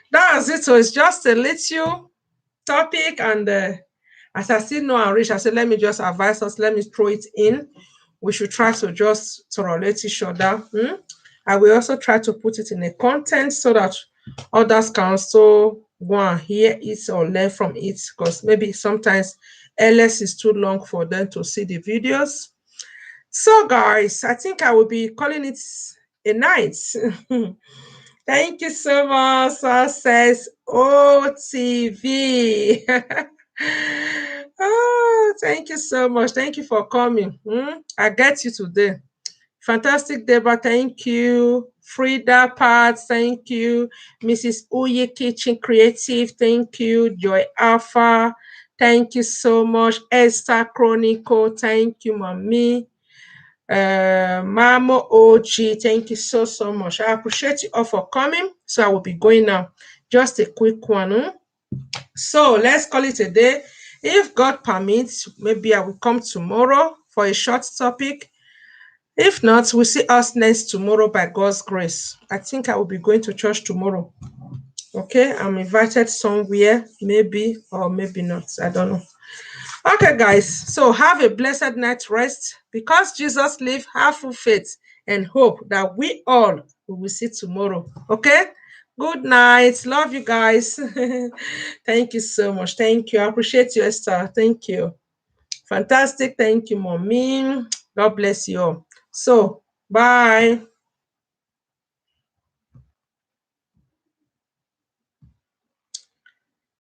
that's it. So it's just a little topic, and as I still know and rich, I said, let me just advise us, let me throw it in. We should try to just tolerate each other. I will also try to put it in a content so that others can also go and hear it or learn from it, because maybe sometimes LS is too long for them to see the videos. So guys, I think I will be calling it a night. Thank you so much, Success OTV. Oh, thank you so much. Thank you for coming. I get you today. Fantastic, Deborah. Thank you. Frida Parts, thank you. Mrs. Uye Kitchen Creative, thank you. Joy Alpha, thank you so much. Esther Chronicle, thank you, Mommy. Mamo OG, thank you so much. I appreciate you all for coming. So I will be going now. Just a quick one. So let's call it a day. If God permits, maybe I will come tomorrow for a short topic. If not, we'll see us next tomorrow by God's grace. I think I will be going to church tomorrow. Okay, I'm invited somewhere, maybe or maybe not. I don't know. Okay, guys. So have a blessed night rest. Because Jesus lived, have full faith and hope that we all will see tomorrow. Okay? Good night. Love you guys. Thank you so much. Thank you. I appreciate you, Esther. Thank you. Fantastic. Thank you, Mommy. God bless you all. So, bye.